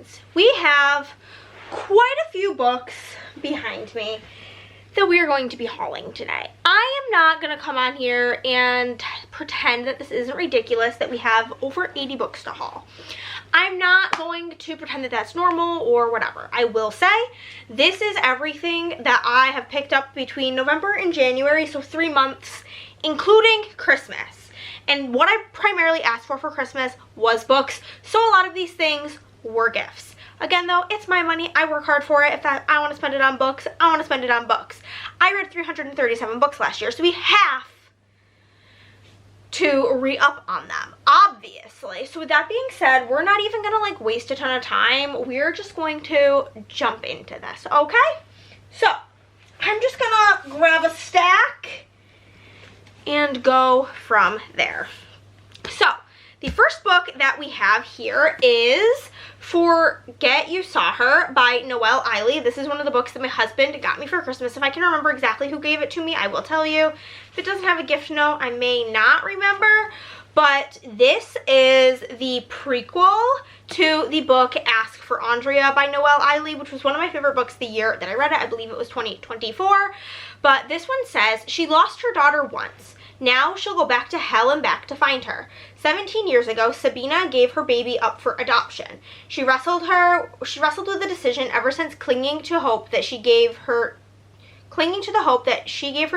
friends, we have quite a few books behind me that we are going to be hauling today. I am not going to come on here and pretend that this isn't ridiculous that we have over 80 books to haul. I'm not going to pretend that that's normal or whatever. I will say this is everything that I have picked up between November and January, so 3 months, including Christmas. And what I primarily asked for Christmas was books, so a lot of these things were gifts. Again, though, it's my money. I work hard for it. If I want to spend it on books, I want to spend it on books. I read 337 books last year, so we have to re-up on them, obviously. So with that being said, we're not even going to like waste a ton of time. We're just going to jump into this, okay? So I'm just going to grab a stack and go from there. So the first book that we have here is Forget You Saw Her by Noelle Eiley. This is one of the books that my husband got me for Christmas. If I can remember exactly who gave it to me, I will tell you. If it doesn't have a gift note, I may not remember. But this is the prequel to the book Ask for Andrea by Noelle Eiley, which was one of my favorite books the year that I read it. I believe it was 2024. But this one says, she lost her daughter once. Now she'll go back to hell and back to find her. 17 years ago, Sabina gave her baby up for adoption. She wrestled with the decision ever since clinging to the hope that she gave her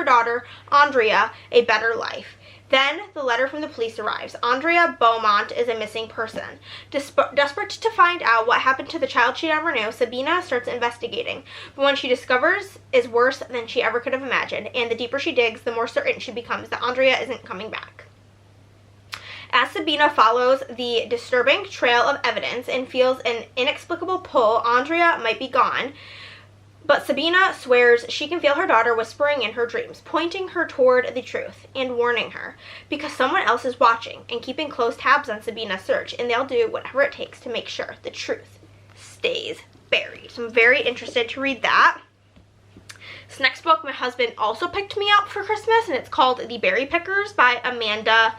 daughter, Andrea, a better life. Then the letter from the police arrives. Andrea Beaumont is a missing person. Desperate to find out what happened to the child she never knew, Sabina starts investigating. But what she discovers is worse than she ever could have imagined, and the deeper she digs, the more certain she becomes that Andrea isn't coming back. As Sabina follows the disturbing trail of evidence and feels an inexplicable pull, Andrea might be gone. But Sabina swears she can feel her daughter whispering in her dreams, pointing her toward the truth and warning her, because someone else is watching and keeping close tabs on Sabina's search, and they'll do whatever it takes to make sure the truth stays buried. So I'm very interested to read that. This next book my husband also picked me up for Christmas, and it's called The Berry Pickers by Amanda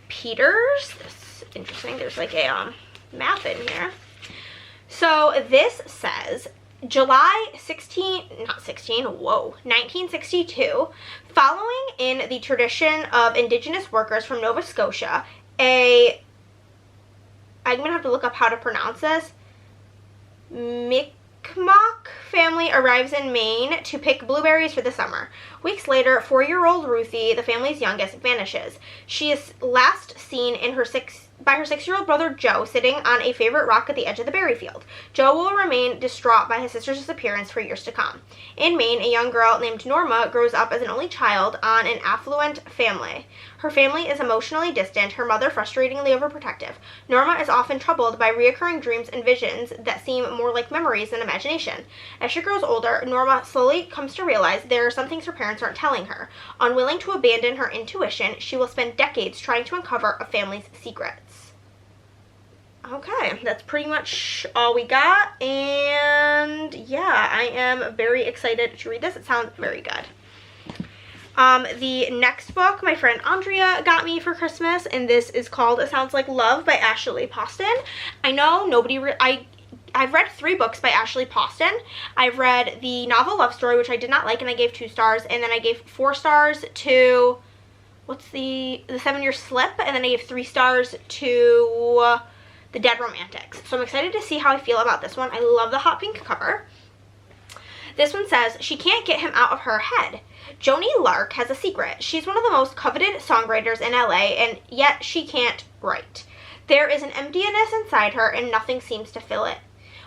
Peters. This is interesting. There's like a map in here. So this says, July 1962, following in the tradition of Indigenous workers from Nova Scotia, I'm going to have to look up how to pronounce this, Mi'kmaq family arrives in Maine to pick blueberries for the summer. Weeks later, 4-year-old Ruthie, the family's youngest, vanishes. She is last seen by her 6-year-old brother Joe sitting on a favorite rock at the edge of the berry field. Joe will remain distraught by his sister's disappearance for years to come. In Maine, a young girl named Norma grows up as an only child on an affluent family. Her family is emotionally distant, her mother frustratingly overprotective. Norma is often troubled by reoccurring dreams and visions that seem more like memories than imagination. As she grows older, Norma slowly comes to realize there are some things her parents aren't telling her. Unwilling to abandon her intuition, she will spend decades trying to uncover a family's secrets. Okay, that's pretty much all we got, and yeah, I am very excited to read this. It sounds very good. The next book my friend Andrea got me for Christmas, and this is called It Sounds Like Love by Ashley Poston. I know I've read 3 books by Ashley Poston. I've read the novel Love Story, which I did not like, and I gave 2 stars, and then I gave 4 stars to, what's the 7-Year Slip, and then I gave 3 stars to The Dead Romantics. So I'm excited to see how I feel about this one. I love the hot pink cover. This one says, she can't get him out of her head. Joni Lark has a secret. She's one of the most coveted songwriters in LA, and yet she can't write. There is an emptiness inside her, and nothing seems to fill it.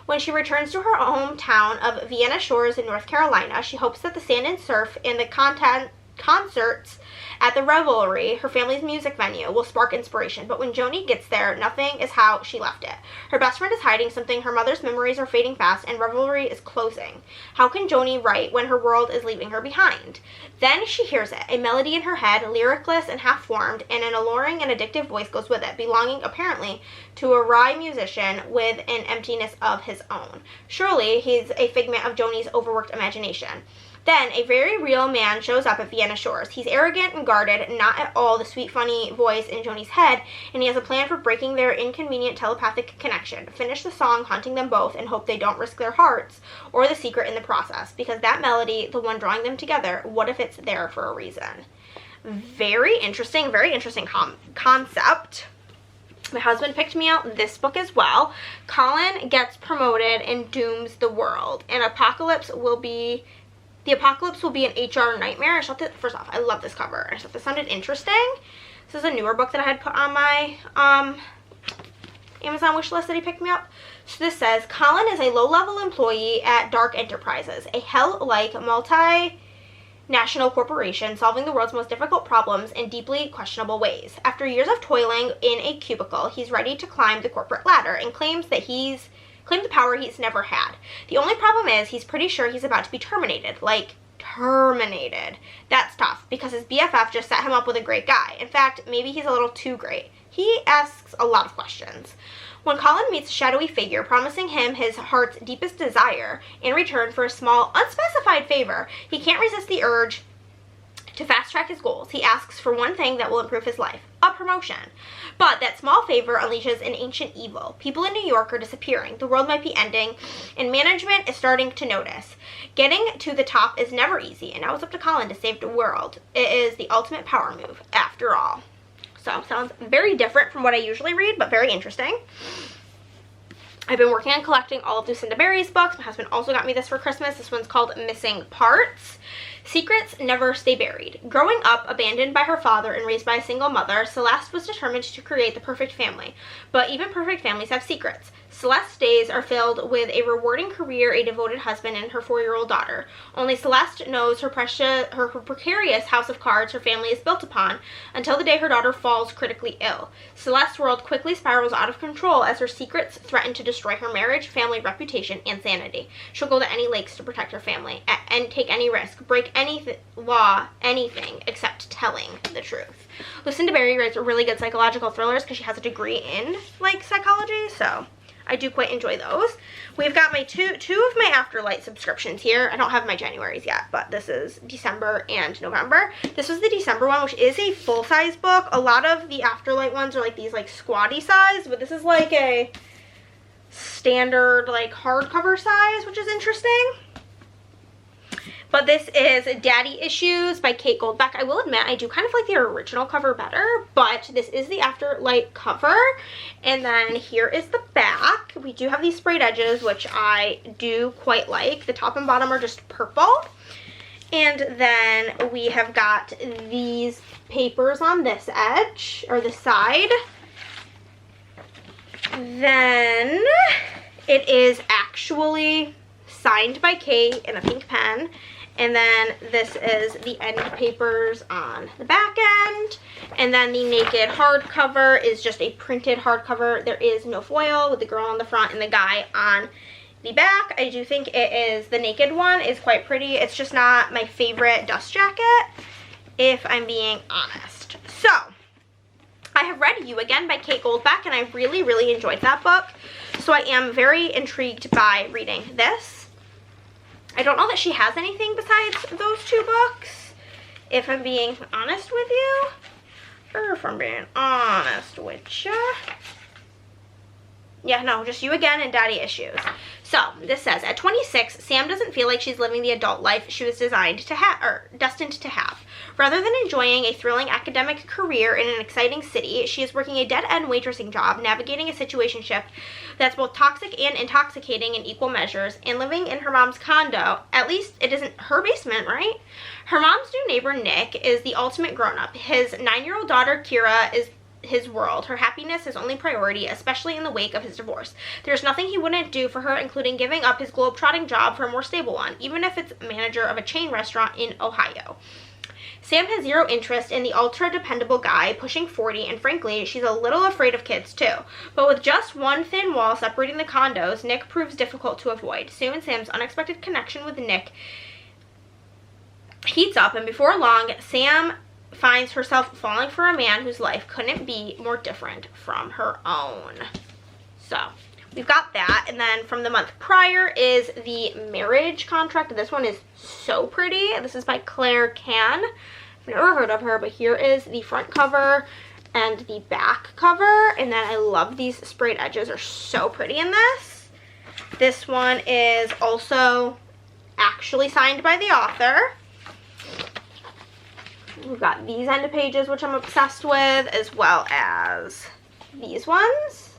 When she returns to her hometown of Vienna Shores in North Carolina, she hopes that the sand and surf and the concerts at the Revelry, her family's music venue, will spark inspiration. But when Joni gets there, nothing is how she left it. Her best friend is hiding something, her mother's memories are fading fast, and Revelry is closing. How can Joni write when her world is leaving her behind? Then she hears it, a melody in her head, lyricless and half-formed, and an alluring and addictive voice goes with it, belonging apparently to a wry musician with an emptiness of his own. Surely he's a figment of Joni's overworked imagination. Then a very real man shows up at Vienna Shores. He's arrogant and guarded, not at all the sweet, funny voice in Joni's head, and he has a plan for breaking their inconvenient telepathic connection. Finish the song haunting them both and hope they don't risk their hearts or the secret in the process, because that melody, the one drawing them together, what if it's there for a reason? Very interesting concept. My husband picked me out this book as well. Colin gets promoted and dooms the world, and the apocalypse will be an HR nightmare. First off, I love this cover. I thought this sounded interesting. This is a newer book that I had put on my Amazon wish list that he picked me up. So this says, Colin is a low-level employee at Dark Enterprises, a hell-like multinational corporation solving the world's most difficult problems in deeply questionable ways. After years of toiling in a cubicle, he's ready to climb the corporate ladder and claims the power he's never had. The only problem is he's pretty sure he's about to be terminated. Like, terminated. That's tough, because his BFF just set him up with a great guy. In fact, maybe he's a little too great. He asks a lot of questions. When Colin meets a shadowy figure promising him his heart's deepest desire in return for a small, unspecified favor, he can't resist the urge to fast-track his goals. He asks for one thing that will improve his life, a promotion. But that small favor unleashes an ancient evil. People in New York are disappearing, the world might be ending, and management is starting to notice. Getting to the top is never easy, and now it's up to Colin to save the world. It is the ultimate power move, after all. So, sounds very different from what I usually read, but very interesting. I've been working on collecting all of Lucinda Berry's books. My husband also got me this for Christmas. This one's called Missing Parts. Secrets never stay buried. Growing up, abandoned by her father and raised by a single mother, Celeste was determined to create the perfect family. But even perfect families have secrets. Celeste's days are filled with a rewarding career, a devoted husband, and her 4-year-old daughter. Only Celeste knows her precarious house of cards her family is built upon, until the day her daughter falls critically ill. Celeste's world quickly spirals out of control as her secrets threaten to destroy her marriage, family, reputation, and sanity. She'll go to any lengths to protect her family, and take any risk, break any law, anything, except telling the truth. Lucinda Berry writes really good psychological thrillers because she has a degree in, like, psychology, so I do quite enjoy those. We've got my two of my Afterlight subscriptions here. I don't have my January's yet, but this is December and November. This was the December one, which is a full-size book. A lot of the Afterlight ones are like these like squatty size, but this is like a standard like hardcover size, which is interesting. But this is Daddy Issues by Kate Goldbeck. I will admit, I do kind of like the original cover better, but this is the Afterlight cover. And then here is the back. We do have these sprayed edges, which I do quite like. The top and bottom are just purple. And then we have got these papers on this edge, or the side. Then it is actually signed by Kate in a pink pen. And then this is the end papers on the back end. And then the naked hardcover is just a printed hardcover. There is no foil, with the girl on the front and the guy on the back. I do think it is, the naked one is quite pretty. It's just not my favorite dust jacket, if I'm being honest. So, I have read You Again by Kate Goldbeck, and I really, really enjoyed that book. So I am very intrigued by reading this. I don't know that she has anything besides those two books, if I'm being honest with you. Or if I'm being honest with ya. Yeah, no, just You Again and Daddy Issues. So, this says, at 26, Sam doesn't feel like she's living the adult life she was destined to have. Rather than enjoying a thrilling academic career in an exciting city, she is working a dead-end waitressing job, navigating a situationship that's both toxic and intoxicating in equal measures, and living in her mom's condo. At least it isn't her basement, right? Her mom's new neighbor, Nick, is the ultimate grown-up. His 9-year-old daughter, Kira, is his world. Her happiness his only priority, especially in the wake of his divorce. There's nothing he wouldn't do for her, including giving up his globe-trotting job for a more stable one, even if it's manager of a chain restaurant in Ohio. Sam has zero interest in the ultra-dependable guy, pushing 40, and frankly, she's a little afraid of kids too. But with just one thin wall separating the condos, Nick proves difficult to avoid. Soon, Sam's unexpected connection with Nick heats up, and before long, Sam finds herself falling for a man whose life couldn't be more different from her own. So, we've got that. And then from the month prior is the marriage contract. This one is so pretty. This is by Claire Can. I've never heard of her, but here is the front cover and the back cover. And then I love these sprayed edges, are so pretty in this. This one is also actually signed by the author. We've got these end of pages, which I'm obsessed with, as well as these ones.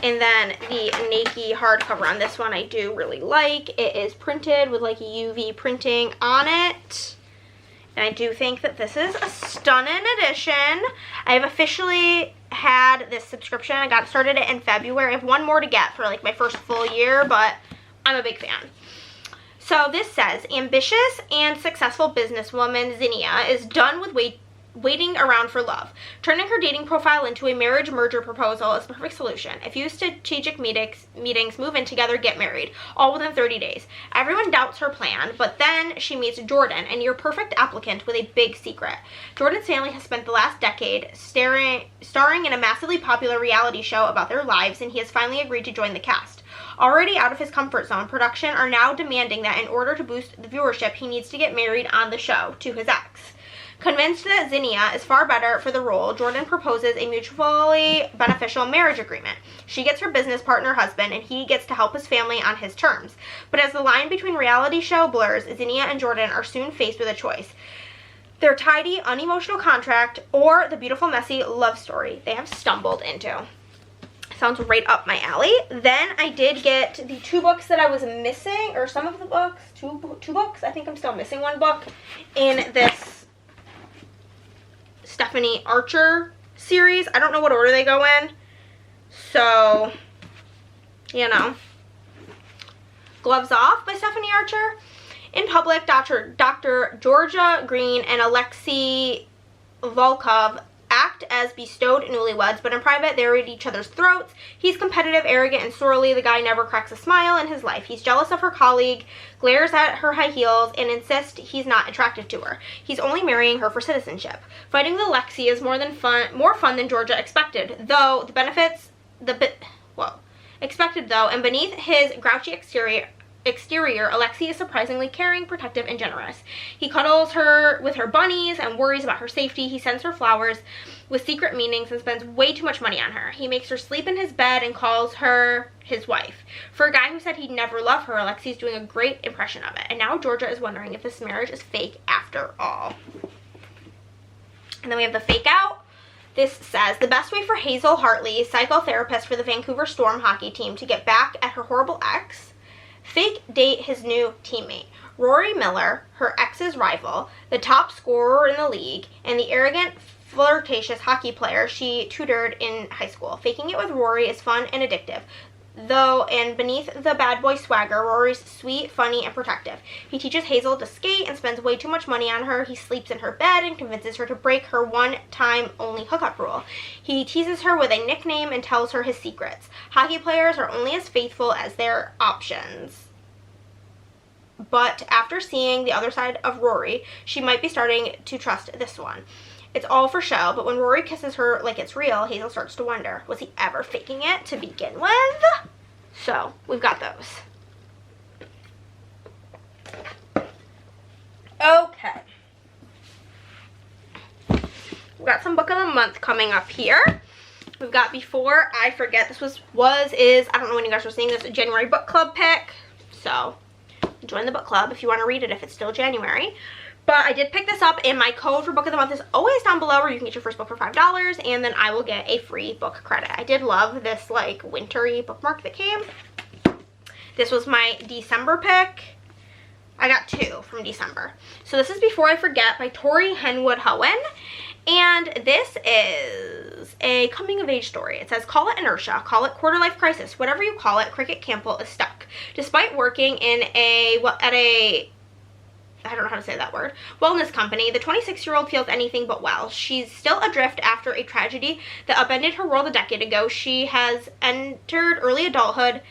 And then the Nike hardcover on this one I do really like. It is printed with like UV printing on it. And I do think that this is a stunning edition. I have officially had this subscription. I got started it in February. I have one more to get for like my first full year, but I'm a big fan. So this says, ambitious and successful businesswoman Zinnia is done with waiting around for love. Turning her dating profile into a marriage merger proposal is the perfect solution. A few strategic meetings, move in together, get married, all within 30 days. Everyone doubts her plan, but then she meets Jordan, a near perfect applicant with a big secret. Jordan's family has spent the last decade starring in a massively popular reality show about their lives, and he has finally agreed to join the cast. Already out of his comfort zone, production are now demanding that in order to boost the viewership, he needs to get married on the show to his ex. Convinced that Zinnia is far better for the role, Jordan proposes a mutually beneficial marriage agreement. She gets her business partner husband, and he gets to help his family on his terms. But as the line between reality show blurs, Zinnia and Jordan are soon faced with a choice. Their tidy, unemotional contract, or the beautiful, messy love story they have stumbled into. Sounds right up my alley. Then I did get the 2 books that I was missing, or some of the books, two books. I think I'm still missing 1 book in this Stephanie Archer series. I don't know what order they go in. So, you know. Gloves Off by Stephanie Archer. In public, Dr. Georgia Green and Alexei Volkov act as bestowed newlyweds, but in private they're at each other's throats. He's competitive, arrogant, and surly. The guy never cracks a smile in his life. He's jealous of her colleague, glares at her high heels, and insists he's not attracted to her. He's only marrying her for citizenship. Fighting with Alexei is more fun than Georgia expected, though and beneath his grouchy exterior, Alexei is surprisingly caring, protective, and generous. He cuddles her with her bunnies and worries about her safety. He sends her flowers with secret meanings and spends way too much money on her. He makes her sleep in his bed and calls her his wife. For a guy who said he'd never love her, Alexei's doing a great impression of it. And now Georgia is wondering if this marriage is fake after all. And then we have the fake out. This says, the best way for Hazel Hartley, psychotherapist for the Vancouver Storm hockey team, to get back at her horrible ex, fake date his new teammate. Rory Miller, her ex's rival, the top scorer in the league, and the arrogant, flirtatious hockey player she tutored in high school. Faking it with Rory is fun and addictive, though, and beneath the bad boy swagger, Rory's sweet, funny, and protective. He teaches Hazel to skate and spends way too much money on her. He sleeps in her bed and convinces her to break her one-time only hookup rule. He teases her with a nickname and tells her his secrets. Hockey players are only as faithful as their options. But after seeing the other side of Rory, she might be starting to trust this one. It's all for show, but when Rory kisses her like it's real, Hazel starts to wonder, was he ever faking it to begin with? So, we've got those. Okay. We've got some book of the month coming up here. We've got Before I Forget. This is, I don't know when you guys are seeing this, a January book club pick. So, join the book club if you want to read it if it's still January. But I did pick this up, and my code for book of the month is always down below, where you can get your first book for $5, and then I will get a free book credit. I did love this like wintry bookmark that came. This was my December pick. I got 2 from December. So this is Before I Forget by Tori Henwood Hohen, and this is a coming of age story. It says, call it inertia, call it quarter life crisis, whatever you call it, Cricket Campbell is stuck. Despite working in I don't know how to say that word, wellness company, the 26-year-old feels anything but well. She's still adrift after a tragedy that upended her world a decade ago. She has entered early adulthood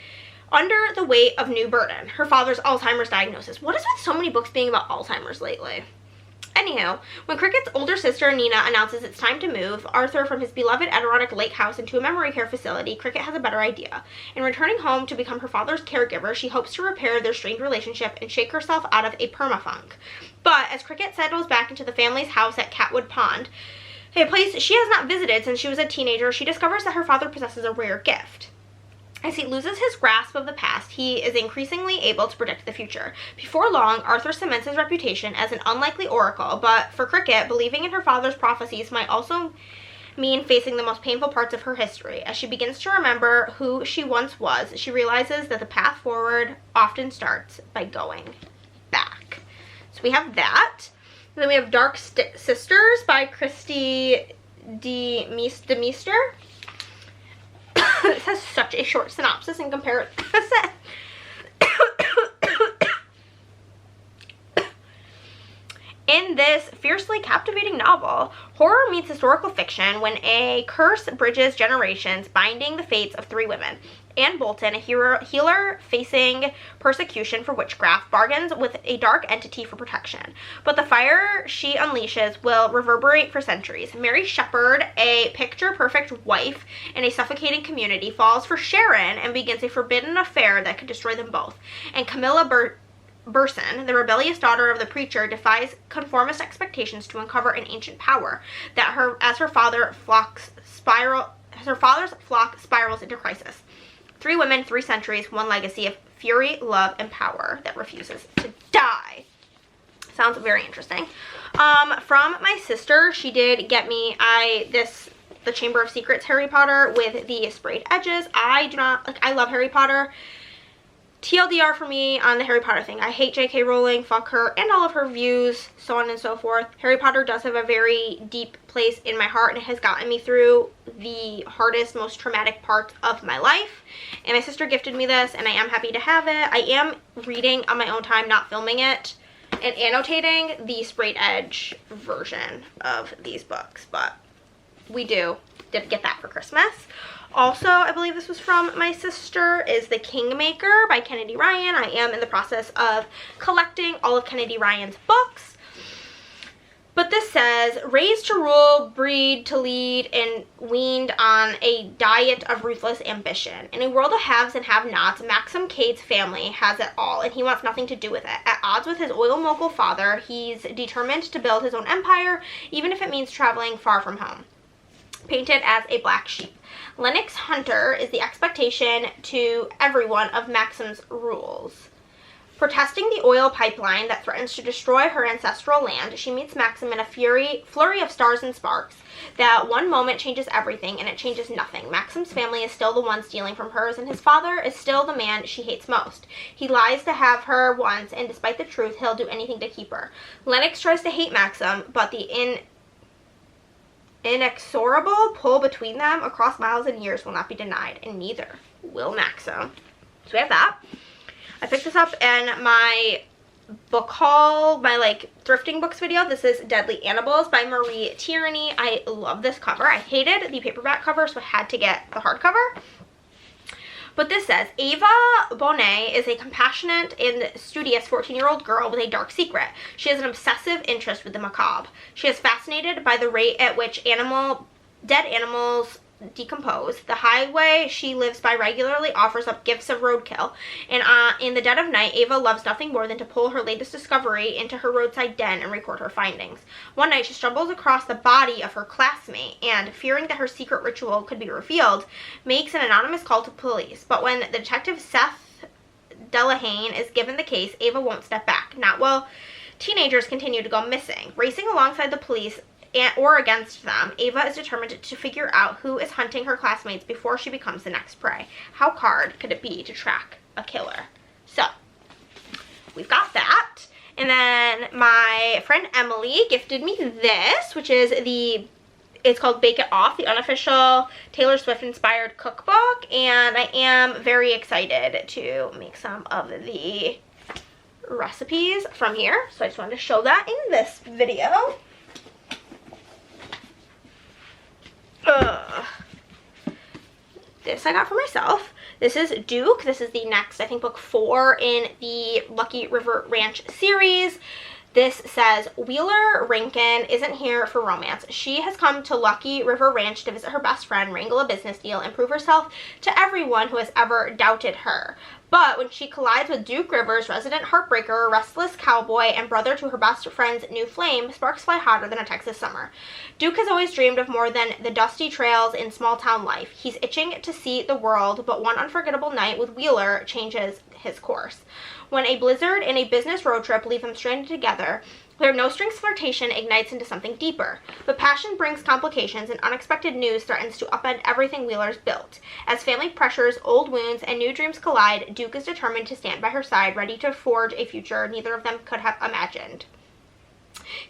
under the weight of new burden, her father's Alzheimer's diagnosis. What is with so many books being about Alzheimer's lately? Anywho, when Cricket's older sister, Nina, announces it's time to move Arthur from his beloved Adirondack Lake house into a memory care facility, Cricket has a better idea. In returning home to become her father's caregiver, she hopes to repair their strained relationship and shake herself out of a permafunk. But as Cricket settles back into the family's house at Catwood Pond, a place she has not visited since she was a teenager, she discovers that her father possesses a rare gift. As he loses his grasp of the past, he is increasingly able to predict the future. Before long, Arthur cements his reputation as an unlikely oracle, but for Cricket, believing in her father's prophecies might also mean facing the most painful parts of her history. As she begins to remember who she once was, she realizes that the path forward often starts by going back. So we have that. And then we have Dark Sisters by Christy DeMeester. This has such a short synopsis in comparison. In this fiercely captivating novel, horror meets historical fiction when a curse bridges generations, binding the fates of three women. Anne Bolton, a healer facing persecution for witchcraft, bargains with a dark entity for protection. But the fire she unleashes will reverberate for centuries. Mary Shepard, a picture-perfect wife in a suffocating community, falls for Sharon and begins a forbidden affair that could destroy them both. And Camilla Burson, the rebellious daughter of the preacher, defies conformist expectations to uncover an ancient power that as her father's flock spirals into crisis. Three women, 3 centuries, one legacy of fury, love, and power that refuses to die. Sounds very interesting. From my sister, she did get me the Chamber of Secrets Harry Potter with the sprayed edges. I love Harry Potter. TLDR for me on the Harry Potter thing. I hate J.K. Rowling, fuck her, and all of her views, so on and so forth. Harry Potter does have a very deep place in my heart, and it has gotten me through the hardest, most traumatic parts of my life. And my sister gifted me this, and I am happy to have it. I am reading on my own time, not filming it, and annotating the sprayed edge version of these books, but we did get that for Christmas. Also, I believe this was from my sister, is The Kingmaker by Kennedy Ryan. I am in the process of collecting all of Kennedy Ryan's books. But this says, raised to rule, breed to lead, and weaned on a diet of ruthless ambition. In a world of haves and have-nots, Maxim Cade's family has it all, and he wants nothing to do with it. At odds with his oil mogul father, he's determined to build his own empire, even if it means traveling far from home. Painted as a black sheep. Lennox Hunter is the expectation to everyone of Maxim's rules. Protesting the oil pipeline that threatens to destroy her ancestral land, she meets Maxim in a flurry of stars and sparks. That one moment changes everything, and it changes nothing. Maxim's family is still the one stealing from hers, and his father is still the man she hates most. He lies to have her once, and despite the truth, he'll do anything to keep her. Lennox tries to hate Maxim, but the inexorable pull between them across miles and years will not be denied, and neither will Maxim. So we have that. I picked this up in my book haul, my thrifting books video. This is Deadly Animals by Marie Tierney. I love this cover. I hated the paperback cover, so I had to get the hardcover. But this says, Ava Bonet is a compassionate and studious 14-year-old girl with a dark secret. She has an obsessive interest with the macabre. She is fascinated by the rate at which dead animals decompose. The highway she lives by regularly offers up gifts of roadkill, and in the dead of night, Ava loves nothing more than to pull her latest discovery into her roadside den and record her findings. One night, she stumbles across the body of her classmate, and fearing that her secret ritual could be revealed, makes an anonymous call to police. But when the detective Seth Delahane is given the case, Ava won't step back. Not while teenagers continue to go missing. Racing alongside the police or against them, Ava is determined to figure out who is hunting her classmates before she becomes the next prey. How hard could it be to track a killer? So, we've got that. And then my friend Emily gifted me this, which is it's called Bake It Off, the unofficial Taylor Swift inspired cookbook. And I am very excited to make some of the recipes from here. So I just wanted to show that in this video. This I got for myself. This is Duke. This is the next, I think, book 4 in the Lucky River Ranch series. This says, Wheeler Rankin isn't here for romance. She has come to Lucky River Ranch to visit her best friend, wrangle a business deal, and prove herself to everyone who has ever doubted her. But when she collides with Duke Rivers, resident heartbreaker, restless cowboy, and brother to her best friend's new flame, sparks fly hotter than a Texas summer. Duke has always dreamed of more than the dusty trails in small-town life. He's itching to see the world, but one unforgettable night with Wheeler changes his course. When a blizzard and a business road trip leave them stranded together, their no-strings flirtation ignites into something deeper. But passion brings complications, and unexpected news threatens to upend everything Wheeler's built. As family pressures, old wounds, and new dreams collide, Duke is determined to stand by her side, ready to forge a future neither of them could have imagined.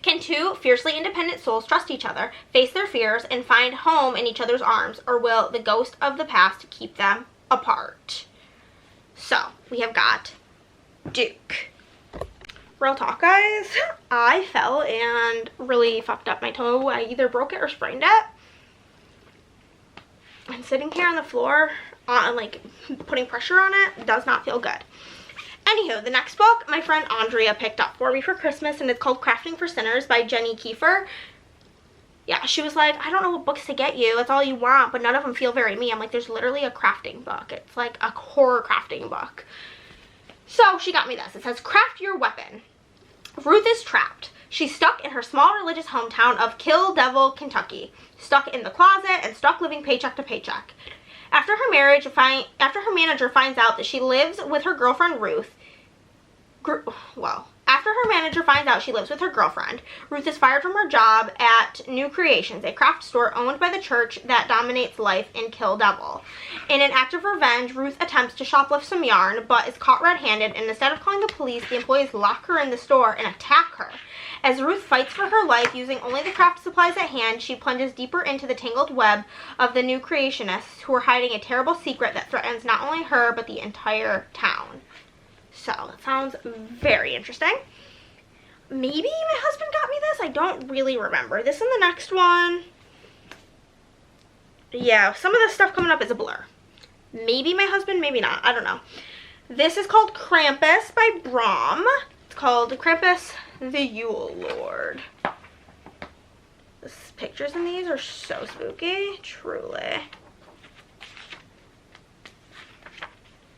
Can two fiercely independent souls trust each other, face their fears, and find home in each other's arms, or will the ghost of the past keep them apart? So, we have got Duke. Real talk, guys, I fell and really fucked up my toe. I either broke it or sprained it. And sitting here on the floor, like putting pressure on it, does not feel good. Anywho, the next book my friend Andrea picked up for me for Christmas, and it's called Crafting for Sinners by Jenny Kiefer. Yeah, she was like, I don't know what books to get you. That's all you want, but none of them feel very me. I'm like, there's literally a crafting book. It's like a horror crafting book. So she got me this. It says, Craft Your Weapon. Ruth is trapped. She's stuck in her small religious hometown of Kill Devil, Kentucky. Stuck in the closet and stuck living paycheck to paycheck. After her manager finds out that she lives with her girlfriend Ruth, after her manager finds out she lives with her girlfriend, Ruth is fired from her job at New Creations, a craft store owned by the church that dominates life in Kill Devil. In an act of revenge, Ruth attempts to shoplift some yarn, but is caught red-handed, and instead of calling the police, the employees lock her in the store and attack her. As Ruth fights for her life using only the craft supplies at hand, she plunges deeper into the tangled web of the new creationists who are hiding a terrible secret that threatens not only her, but the entire town. So, that sounds very interesting. Maybe my husband got me this. I don't really remember. This and the next one. Yeah, some of the stuff coming up is a blur. Maybe my husband, maybe not. I don't know. This is called Krampus by Brom. It's called Krampus the Yule Lord. The pictures in these are so spooky. Truly.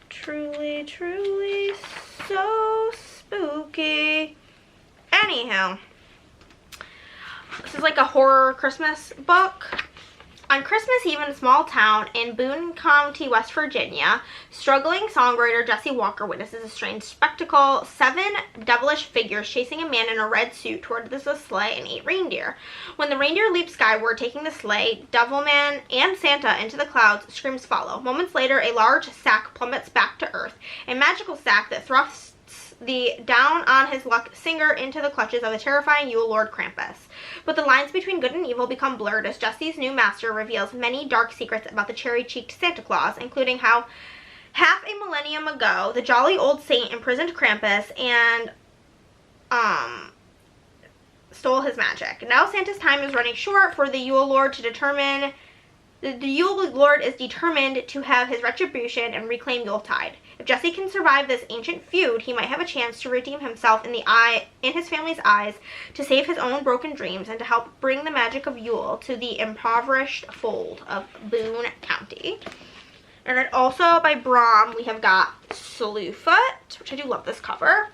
Truly, truly so spooky. Anyhow, this is like a horror Christmas book. On Christmas Eve in a small town in Boone County, West Virginia, struggling songwriter Jesse Walker witnesses a strange spectacle: 7 devilish figures chasing a man in a red suit toward the sleigh and 8 reindeer. When the reindeer leap skyward, taking the sleigh, Devilman, and Santa into the clouds, screams follow. Moments later, a large sack plummets back to earth, a magical sack that thrusts the down on his luck singer into the clutches of the terrifying Yule Lord Krampus. But the lines between good and evil become blurred as Jesse's new master reveals many dark secrets about the cherry-cheeked Santa Claus, including how half a millennium ago, the jolly old saint imprisoned Krampus and stole his magic. Now Santa's time is running short for the Yule Lord to determine. The Yule Lord is determined to have his retribution and reclaim Yuletide. If Jesse can survive this ancient feud, he might have a chance to redeem himself in his family's eyes, to save his own broken dreams, and to help bring the magic of Yule to the impoverished fold of Boone County. And then also by Brom, we have got Slewfoot, which I do love this cover.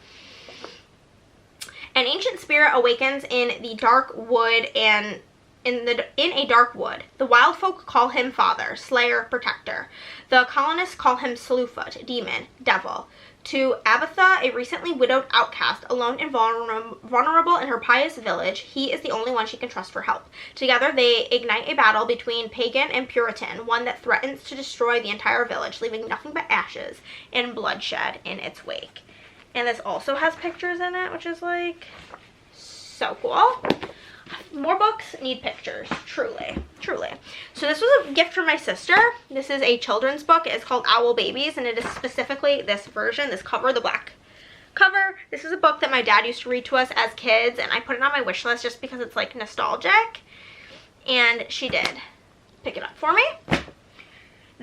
An ancient spirit awakens in the dark wood and in a dark wood. The wild folk call him Father, Slayer, Protector. The colonists call him Slewfoot, Demon, Devil. To Abatha, a recently widowed outcast, alone and vulnerable in her pious village, he is the only one she can trust for help. Together, they ignite a battle between pagan and Puritan, one that threatens to destroy the entire village, leaving nothing but ashes and bloodshed in its wake. And this also has pictures in it, which is like so cool. More books need pictures, truly, truly. So this was a gift from my sister. This is a children's book. It's called Owl Babies, and it is specifically this version, this cover, the black cover. This is a book that my dad used to read to us as kids, and I put it on my wish list just because it's like nostalgic, and she did pick it up for me.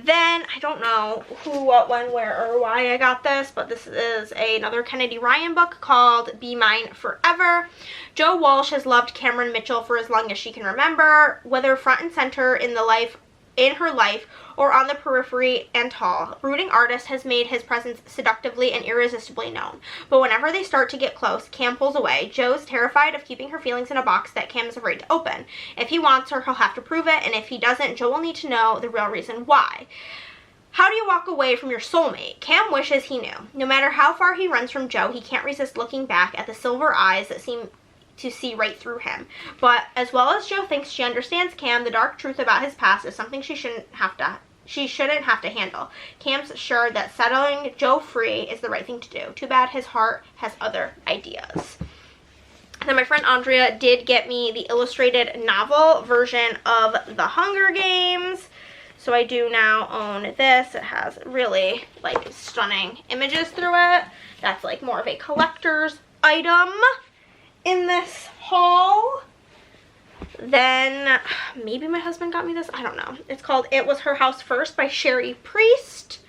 Then, I don't know who, what, when, where, or why I got this, but this is another Kennedy Ryan book called Be Mine Forever. Jo Walsh has loved Cameron Mitchell for as long as she can remember, whether front and center in her life or on the periphery and tall. Brooding artist has made his presence seductively and irresistibly known. But whenever they start to get close, Cam pulls away. Jo's terrified of keeping her feelings in a box that Cam is afraid to open. If he wants her, he'll have to prove it, and if he doesn't, Jo will need to know the real reason why. How do you walk away from your soulmate? Cam wishes he knew. No matter how far he runs from Jo, he can't resist looking back at the silver eyes that seem to see right through him. But as well as Jo thinks she understands Cam, the dark truth about his past is something she shouldn't have to handle. Cam's sure that settling Jo free is the right thing to do. Too bad his heart has other ideas. Then my friend Andrea did get me the illustrated novel version of The Hunger Games. So I do now own this. It has really like stunning images through it. That's like more of a collector's item in this haul. Then maybe my husband got me this, I don't know. It's called It Was Her House First by Sherry Priest.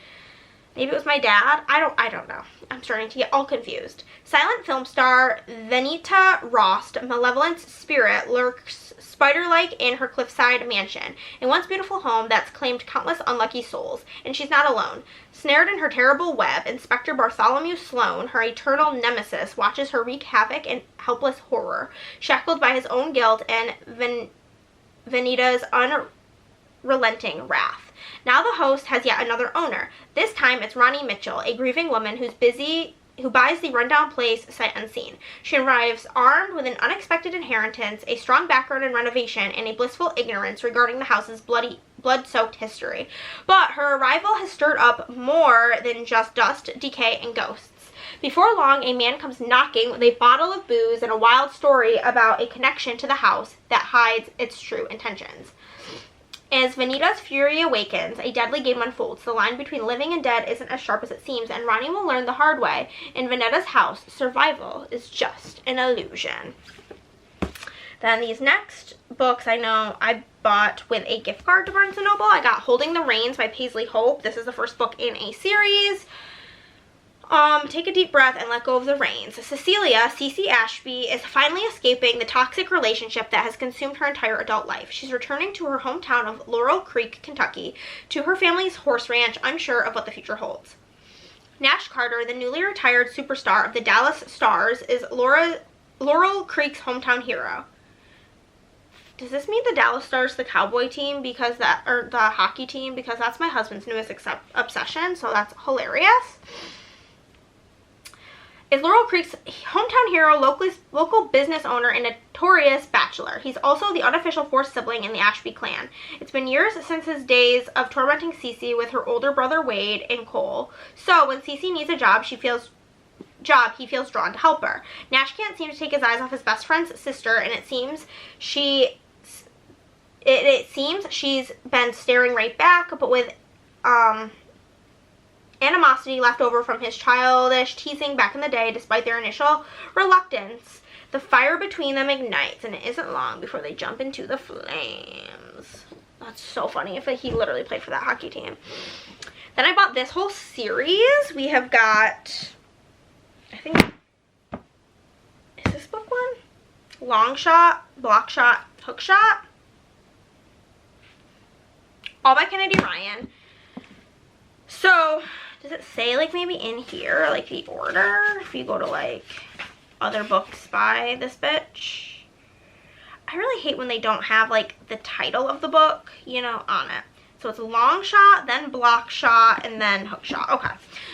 Maybe it was my dad. I don't know. I'm starting to get all confused. Silent film star Venita Rost, malevolent spirit, lurks spider-like in her cliffside mansion, a once beautiful home that's claimed countless unlucky souls, and she's not alone. Snared in her terrible web, Inspector Bartholomew Sloane, her eternal nemesis, watches her wreak havoc and helpless horror, shackled by his own guilt and Venita's unrelenting wrath. Now the host has yet another owner. This time it's Ronnie Mitchell, a grieving woman who buys the rundown place sight unseen. She arrives armed with an unexpected inheritance, a strong background in renovation, and a blissful ignorance regarding the house's blood-soaked history. But her arrival has stirred up more than just dust, decay, and ghosts. Before long, a man comes knocking with a bottle of booze and a wild story about a connection to the house that hides its true intentions. As Venita's fury awakens, a deadly game unfolds. The line between living and dead isn't as sharp as it seems, and Ronnie will learn the hard way. In Venita's house, survival is just an illusion. Then these next books I know I bought with a gift card to Barnes & Noble. I got Holding the Reins by Paisley Hope. This is the first book in a series. Take a deep breath and let go of the reins. Cecilia, Cece Ashby, is finally escaping the toxic relationship that has consumed her entire adult life. She's returning to her hometown of Laurel Creek, Kentucky, to her family's horse ranch, unsure of what the future holds. Nash Carter, the newly retired superstar of the Dallas Stars, is Laurel Creek's hometown hero. Does this mean the Dallas Stars, the cowboy team, or the hockey team? Because that's my husband's newest obsession, so that's hilarious. Is Laurel Creek's hometown hero, local business owner, and notorious bachelor. He's also the unofficial fourth sibling in the Ashby clan. It's been years since his days of tormenting Cece with her older brother Wade and Cole. So when Cece needs a job, he feels drawn to help her. Nash can't seem to take his eyes off his best friend's sister, and it seems she's been staring right back, but with animosity left over from his childish teasing back in the day. Despite their initial reluctance, the fire between them ignites, and it isn't long before they jump into the flames. That's so funny if he literally played for that hockey team. Then I bought this whole series. We have got, I think, is this book one? Long Shot, Block Shot, Hook Shot. All by Kennedy Ryan. So, does it say, like, maybe in here, like, the order? If you go to, like, other books by this bitch. I really hate when they don't have, like, the title of the book, you know, on it. So it's Long Shot, then Block Shot, and then Hook Shot. Okay.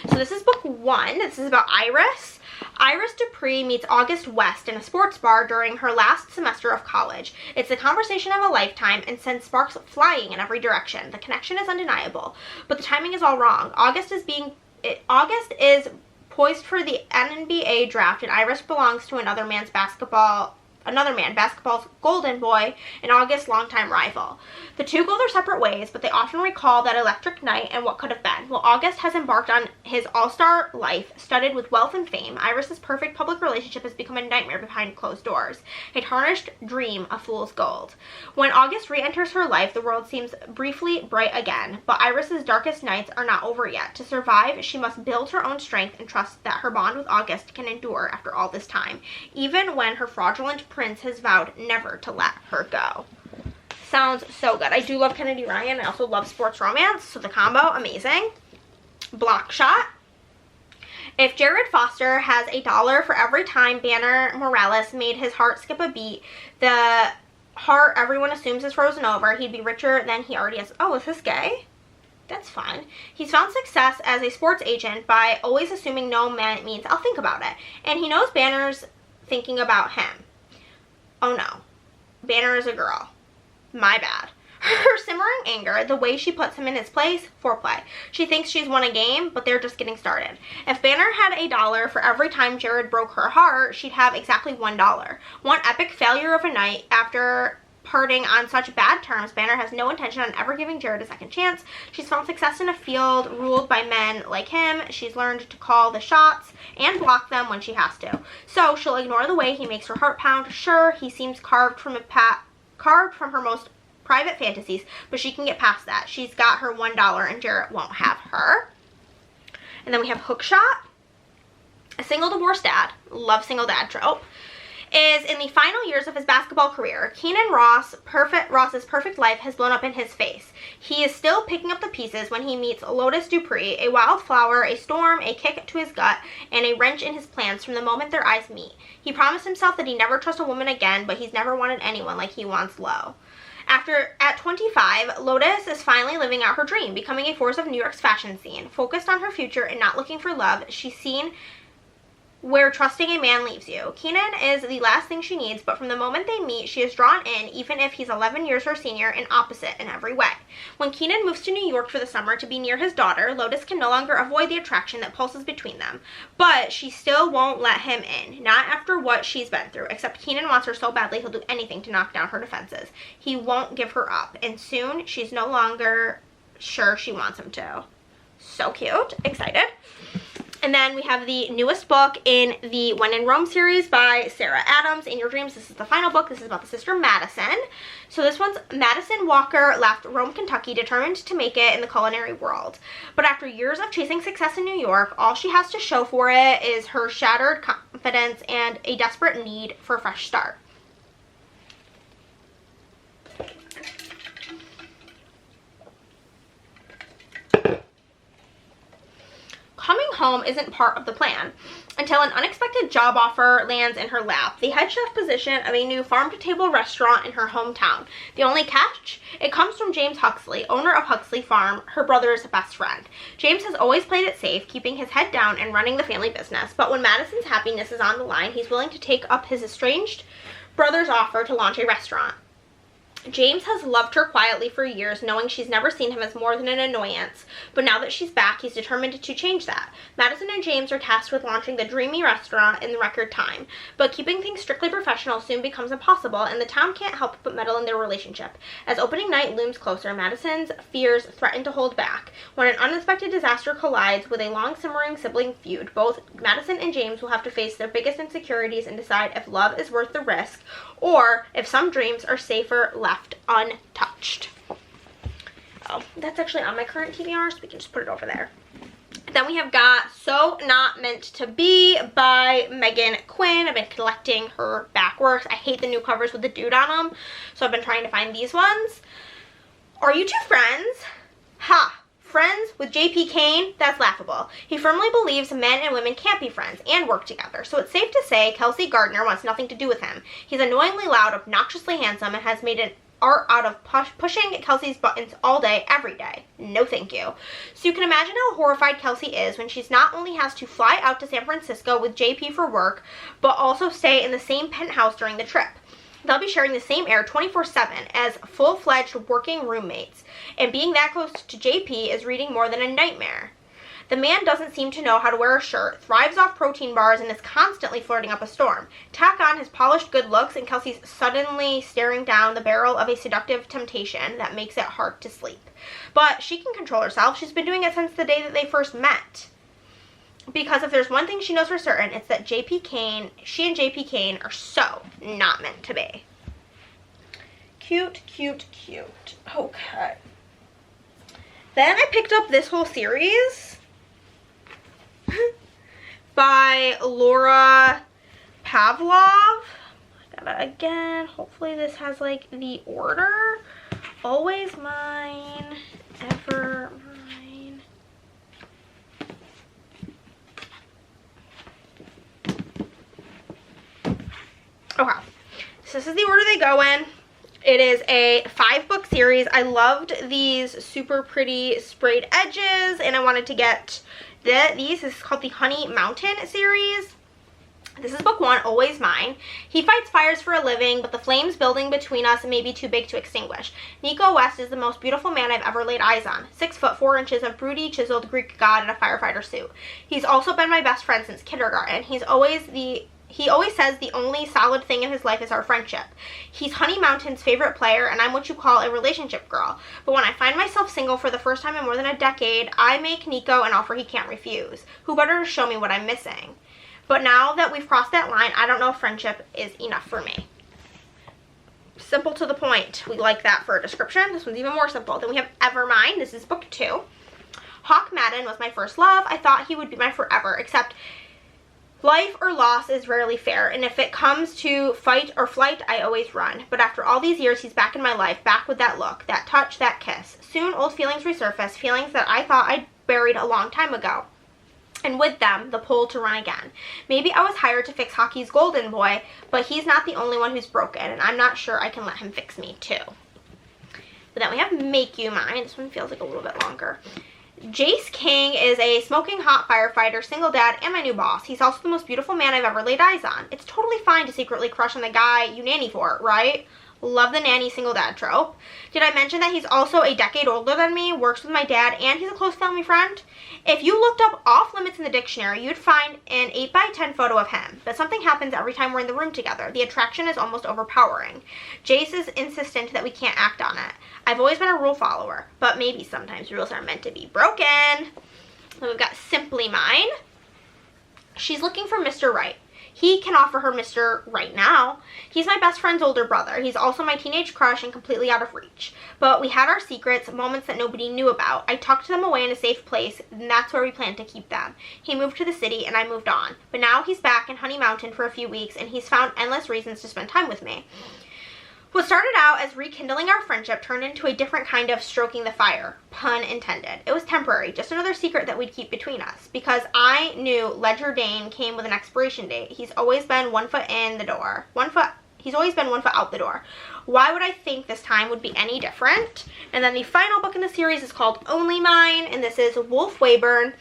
So this is book one. This is about Iris. Iris Dupree meets August West in a sports bar during her last semester of college. It's the conversation of a lifetime and sends sparks flying in every direction. The connection is undeniable, but the timing is all wrong. August is poised for the NBA draft, and Iris belongs to another man's basketball another man, basketball's golden boy, and August's longtime rival. The two go their separate ways, but they often recall that electric night and what could have been. While August has embarked on his all-star life, studded with wealth and fame, Iris's perfect public relationship has become a nightmare behind closed doors, a tarnished dream of fool's gold. When August re-enters her life, the world seems briefly bright again, but Iris's darkest nights are not over yet. To survive, she must build her own strength and trust that her bond with August can endure after all this time, even when her fraudulent prince has vowed never to let her go. Sounds so good. I do love Kennedy Ryan. I also love sports romance, so the combo, amazing. Block shot. If Jared Foster has $1 for every time Banner Morales made his heart skip a beat, the heart everyone assumes is frozen over, he'd be richer than he already is. Oh, is this gay? That's fine. He's found success as a sports agent by always assuming no man means I'll think about it. And he knows Banner's thinking about him. Oh no. Banner is a girl. My bad. Her simmering anger, the way she puts him in his place, foreplay. She thinks she's won a game, but they're just getting started. If Banner had $1 for every time Jared broke her heart, she'd have exactly $1. One epic failure of a night after parting on such bad terms, Banner has no intention on ever giving Jared a second chance. She's found success in a field ruled by men like him. She's learned to call the shots and block them when she has to. So she'll ignore the way he makes her heart pound. Sure, he seems carved from her most private fantasies, but she can get past that. She's got her $1 and Jared won't have her. And then we have hook shot. A single divorced dad, love single dad trope, is in the final years of his basketball career. Keenan Ross's perfect life has blown up in his face. He is still picking up the pieces when he meets Lotus Dupree, a wildflower, a storm, a kick to his gut, and a wrench in his plans from the moment their eyes meet. He promised himself that he'd never trust a woman again, but he's never wanted anyone like he wants Lo. At 25, Lotus is finally living out her dream, becoming a force of New York's fashion scene. Focused on her future and not looking for love, she's seen where trusting a man leaves you. Keenan is the last thing she needs, but from the moment they meet, she is drawn in, even if he's 11 years her senior and opposite in every way. When Keenan moves to New York for the summer to be near his daughter, Lotus can no longer avoid the attraction that pulses between them. But she still won't let him in, not after what she's been through, except Keenan wants her so badly he'll do anything to knock down her defenses. He won't give her up, and soon she's no longer sure she wants him to. So cute. Excited. And then we have the newest book in the When in Rome series by Sarah Adams, In Your Dreams. This is the final book. This is about the sister Madison. So this one's Madison Walker left Rome, Kentucky, determined to make it in the culinary world. But after years of chasing success in New York, all she has to show for it is her shattered confidence and a desperate need for a fresh start. Coming home isn't part of the plan until an unexpected job offer lands in her lap, the head chef position of a new farm-to-table restaurant in her hometown. The only catch? It comes from James Huxley, owner of Huxley Farm, her brother's best friend. James has always played it safe, keeping his head down and running the family business, but when Madison's happiness is on the line, he's willing to take up his estranged brother's offer to launch a restaurant. James has loved her quietly for years, knowing she's never seen him as more than an annoyance, but now that she's back, he's determined to change that. Madison and James are tasked with launching the dreamy restaurant in record time, but keeping things strictly professional soon becomes impossible, and the town can't help but meddle in their relationship. As opening night looms closer, Madison's fears threaten to hold back. When an unexpected disaster collides with a long-simmering sibling feud, both Madison and James will have to face their biggest insecurities and decide if love is worth the risk, or if some dreams are safer left untouched. Oh, that's actually on my current TBR, so we can just put it over there. Then we have got So Not Meant to Be by Megan Quinn. I've been collecting her back works. I hate the new covers with the dude on them, so I've been trying to find these ones. Are you two friends? Ha! Friends with J.P. Kane? That's laughable. He firmly believes men and women can't be friends and work together, so it's safe to say Kelsey Gardner wants nothing to do with him. He's annoyingly loud, obnoxiously handsome, and has made an art out of pushing Kelsey's buttons all day, every day. No thank you. So you can imagine how horrified Kelsey is when she's not only has to fly out to San Francisco with JP for work, but also stay in the same penthouse during the trip. They'll be sharing the same air 24/7 as full-fledged working roommates, and being that close to JP is reading more than a nightmare. The man doesn't seem to know how to wear a shirt, thrives off protein bars, and is constantly flirting up a storm. Tack on his polished good looks, and Kelsey's suddenly staring down the barrel of a seductive temptation that makes it hard to sleep. But she can control herself. She's been doing it since the day that they first met. Because if there's one thing she knows for certain, it's that she and JP Kane are so not meant to be. Cute, cute, cute. Okay. Then I picked up this whole series by Laura Pavlov. I gotta, again, hopefully this has like the order. Always mine, ever mine. Okay, so this is the order they go in. It is a 5-book series. I loved these super pretty sprayed edges, and I wanted to get these. This is called the Honey Mountain series. This is book 1, Always Mine. He fights fires for a living, but the flames building between us may be too big to extinguish. Nico West is the most beautiful man I've ever laid eyes on. 6 foot 4 inches of broody, chiseled Greek god in a firefighter suit. He's also been my best friend since kindergarten. He always says the only solid thing in his life is our friendship. He's Honey Mountain's favorite player, and I'm what you call a relationship girl. But when I find myself single for the first time in more than a decade, I make Nico an offer he can't refuse. Who better to show me what I'm missing? But now that we've crossed that line, I don't know if friendship is enough for me. Simple to the point. We like that for a description. This one's even more simple. Then we have Evermind. This is book 2. Hawk Madden was my first love. I thought he would be my forever, except life or loss is rarely fair, and if it comes to fight or flight, I always run. But after all these years, he's back in my life, back with that look, that touch, that kiss. Soon, old feelings resurface, feelings that I thought I'd buried a long time ago. And with them, the pull to run again. Maybe I was hired to fix hockey's golden boy, but he's not the only one who's broken, and I'm not sure I can let him fix me too. But then we have Make You Mine. This one feels like a little bit longer. Jace King is a smoking hot firefighter, single dad, and my new boss. He's also the most beautiful man I've ever laid eyes on. It's totally fine to secretly crush on the guy you nanny for, right? Love the nanny single dad trope. Did I mention that he's also a decade older than me, works with my dad, and he's a close family friend? If you looked up off limits in the dictionary, you'd find an 8x10 photo of him. But something happens every time we're in the room together. The attraction is almost overpowering. Jace is insistent that we can't act on it. I've always been a rule follower, but maybe sometimes rules are meant to be broken. Then we've got Simply Mine. She's looking for Mr. Right. He can offer her Mr. Right now. He's my best friend's older brother. He's also my teenage crush and completely out of reach. But we had our secrets, moments that nobody knew about. I tucked them away in a safe place, and that's where we plan to keep them. He moved to the city, and I moved on. But now he's back in Honey Mountain for a few weeks, and he's found endless reasons to spend time with me. What started out as rekindling our friendship turned into a different kind of stroking the fire, pun intended. It was temporary, just another secret that we'd keep between us, because I knew Ledger Dane came with an expiration date. He's always been 1 foot in the door. He's always been 1 foot out the door. Why would I think this time would be any different? And then the final book in the series is called Only Mine, and this is Wolf Wayburn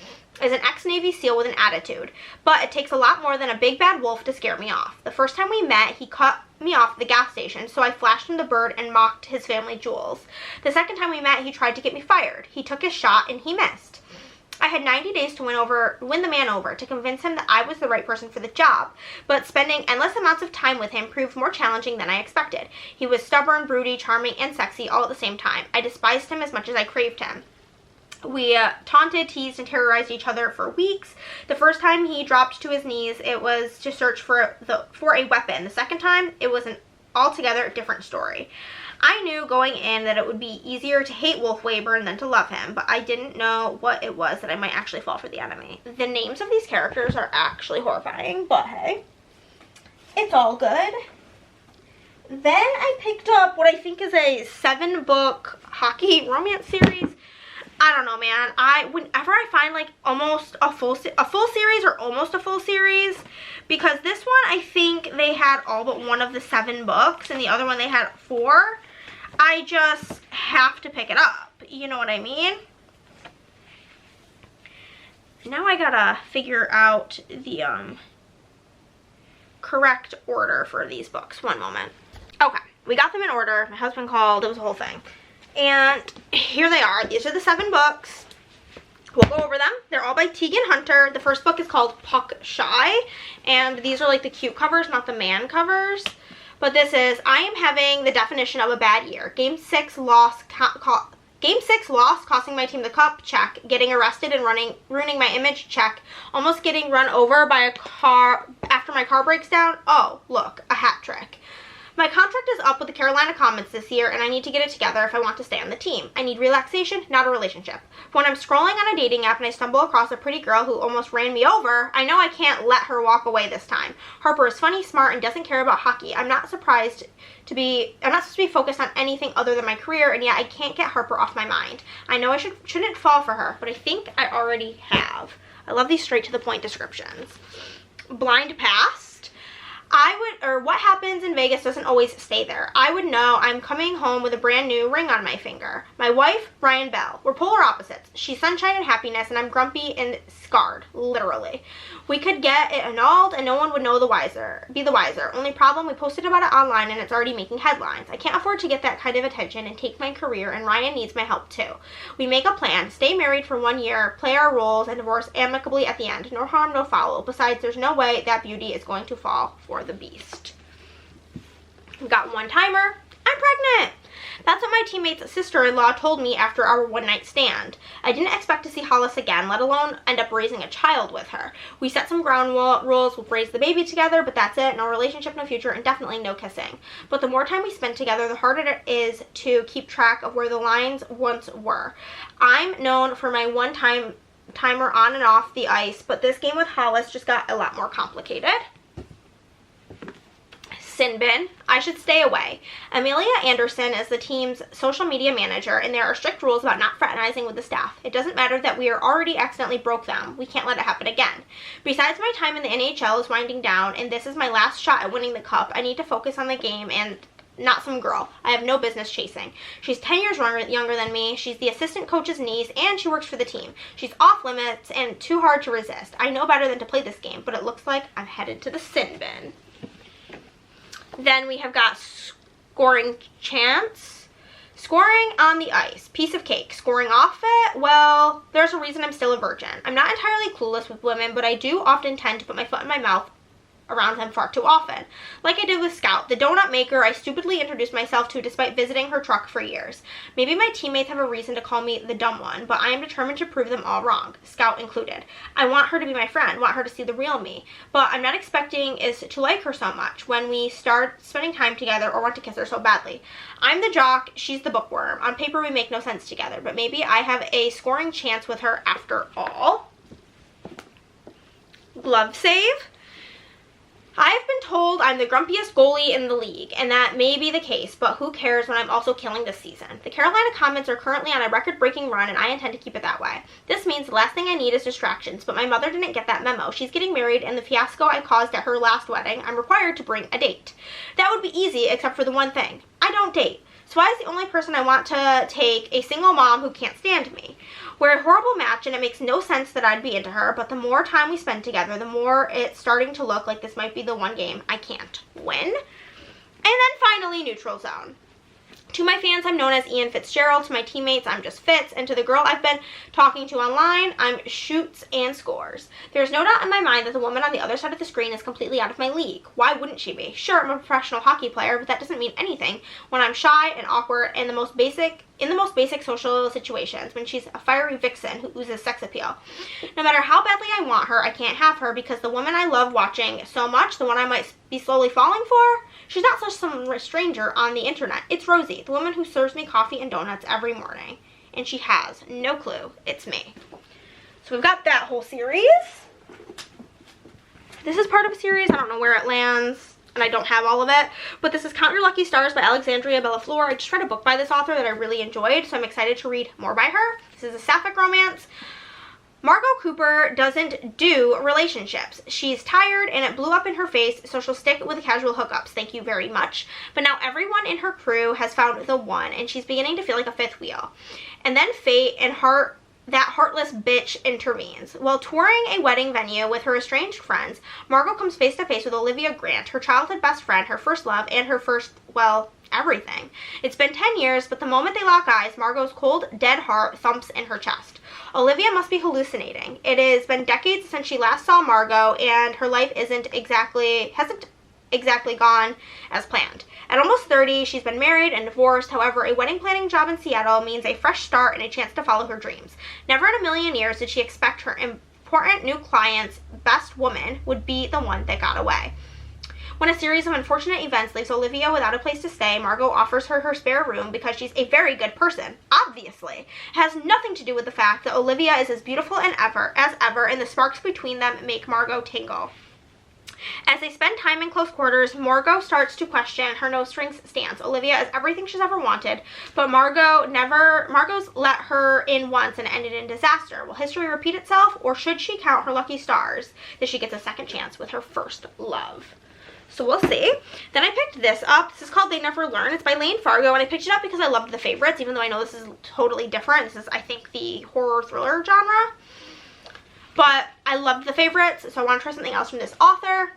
is an ex-Navy SEAL with an attitude, but it takes a lot more than a big bad wolf to scare me off. The first time we met, he cut me off at the gas station, so I flashed him the bird and mocked his family jewels. The second time we met, he tried to get me fired. He took his shot and he missed. I had 90 days to win the man over, to convince him that I was the right person for the job, but spending endless amounts of time with him proved more challenging than I expected. He was stubborn, broody, charming, and sexy all at the same time. I despised him as much as I craved him. We taunted, teased, and terrorized each other for weeks. The first time he dropped to his knees, it was to search for a weapon. The second time, it was an altogether different story. I knew going in that it would be easier to hate Wolf Wayburn than to love him, but I didn't know what it was that I might actually fall for the enemy. The names of these characters are actually horrifying, but hey, it's all good. Then I picked up what I think is a 7-book hockey romance series. I don't know, man. Whenever I find like almost a full series or almost a full series, because this one I think they had all but one of the 7 books, and the other one they had 4. I just have to pick it up. You know what I mean? Now I gotta figure out the correct order for these books. One moment. Okay, we got them in order. My husband called. It was a whole thing. And here they are. These are the 7 books. We'll go over them. They're all by Tegan Hunter. The first book is called Puck Shy, and these are like the cute covers, not the man covers. But this is, I am having the definition of a bad year. Game 6 loss, costing my team the cup, check. Getting arrested and ruining my image, check. Almost getting run over by a car after my car breaks down, oh, look, a hat trick. My contract is up with the Carolina Comets this year, and I need to get it together if I want to stay on the team. I need relaxation, not a relationship. When I'm scrolling on a dating app and I stumble across a pretty girl who almost ran me over, I know I can't let her walk away this time. Harper is funny, smart, and doesn't care about hockey. I'm not supposed to be focused on anything other than my career, and yet I can't get Harper off my mind. I know I shouldn't fall for her, but I think I already have. I love these straight to the point descriptions. Blind Past. What happens in Vegas doesn't always stay there. I would know I'm coming home with a brand new ring on my finger. My wife, Ryan Bell. We're polar opposites. She's sunshine and happiness, and I'm grumpy and scarred, literally. We could get it annulled, and no one would be the wiser. Only problem, we posted about it online, and it's already making headlines. I can't afford to get that kind of attention and take my career, and Ryan needs my help too. We make a plan, stay married for 1 year, play our roles, and divorce amicably at the end. No harm, no foul. Besides, there's no way that beauty is going to fall for the beast. We've got one timer. I'm pregnant. That's what my teammate's sister-in-law told me after our one-night stand. I didn't expect to see Hollis again, let alone end up raising a child with her. We set some ground rules. We'll raise the baby together, but that's it. No relationship, no future, and definitely no kissing. But the more time we spend together, the harder it is to keep track of where the lines once were. I'm known for my timer on and off the ice, but this game with Hollis just got a lot more complicated. Sin bin. I should stay away. Amelia Anderson is the team's social media manager, and there are strict rules about not fraternizing with the staff. It doesn't matter that we already accidentally broke them. We can't let it happen again. Besides, my time in the NHL is winding down, and this is my last shot at winning the cup. I need to focus on the game and not some girl I have no business chasing. She's 10 years younger than me. She's the assistant coach's niece, and she works for the team. She's off limits and too hard to resist. I know better than to play this game, but it looks like I'm headed to the sin bin. Then we have got scoring chance. Scoring on the ice. Piece of cake. Scoring off it? Well, there's a reason I'm still a virgin. I'm not entirely clueless with women, but I do often tend to put my foot in my mouth around them far too often. Like I did with Scout, the donut maker I stupidly introduced myself to despite visiting her truck for years. Maybe my teammates have a reason to call me the dumb one, but I am determined to prove them all wrong, Scout included. I want her to be my friend, want her to see the real me, but I'm not expecting is to like her so much when we start spending time together or want to kiss her so badly. I'm the jock, she's the bookworm. On paper we make no sense together, but maybe I have a scoring chance with her after all. Glove save. I've been told I'm the grumpiest goalie in the league, and that may be the case, but who cares when I'm also killing this season? The Carolina Comets are currently on a record-breaking run, and I intend to keep it that way. This means the last thing I need is distractions, but my mother didn't get that memo. She's getting married, and the fiasco I caused at her last wedding, I'm required to bring a date. That would be easy, except for the one thing. I don't date. So why is the only person I want to take a single mom who can't stand me? We're a horrible match, and it makes no sense that I'd be into her, but the more time we spend together, the more it's starting to look like this might be the one game I can't win. And then finally, neutral zone. To my fans, I'm known as Ian Fitzgerald. To my teammates, I'm just Fitz. And to the girl I've been talking to online, I'm shoots and scores. There's no doubt in my mind that the woman on the other side of the screen is completely out of my league. Why wouldn't she be? Sure, I'm a professional hockey player, but that doesn't mean anything when I'm shy and awkward and in the most basic social situations, when she's a fiery vixen who oozes sex appeal. No matter how badly I want her, I can't have her because the woman I love watching so much, the one I might be slowly falling for, she's not just some stranger on the internet. It's Rosie, the woman who serves me coffee and donuts every morning. And she has no clue it's me. So we've got that whole series. This is part of a series. I don't know where it lands, and I don't have all of it, but this is Count Your Lucky Stars by Alexandria Bellafleur. I just read a book by this author that I really enjoyed, so I'm excited to read more by her. This is a sapphic romance. Margot Cooper doesn't do relationships. She's tired and it blew up in her face, so she'll stick with the casual hookups. Thank you very much. But now everyone in her crew has found the one, and she's beginning to feel like a fifth wheel. And then fate and that heartless bitch intervenes. While touring a wedding venue with her estranged friends, Margot comes face to face with Olivia Grant, her childhood best friend, her first love, and her first, well, everything. It's been 10 years, but the moment they lock eyes, Margot's cold, dead heart thumps in her chest. Olivia must be hallucinating. It has been decades since she last saw Margot, and her life hasn't exactly gone as planned. At almost 30, she's been married and divorced. However, a wedding planning job in Seattle means a fresh start and a chance to follow her dreams. Never in a million years did she expect her important new client's best woman would be the one that got away. When a series of unfortunate events leaves Olivia without a place to stay, Margot offers her her spare room because she's a very good person. Obviously. It has nothing to do with the fact that Olivia is as beautiful as ever, and the sparks between them make Margot tingle. As they spend time in close quarters, Margot starts to question her no-strings stance. Olivia is everything she's ever wanted, but Margot's let her in once and ended in disaster. Will history repeat itself, or should she count her lucky stars that she gets a second chance with her first love? So we'll see. Then I picked this up. This is called They Never Learn. It's by Lane Fargo, and I picked it up because I loved The Favorites, even though I know this is totally different. This is, I think, the horror thriller genre. But I loved The Favorites, so I want to try something else from this author.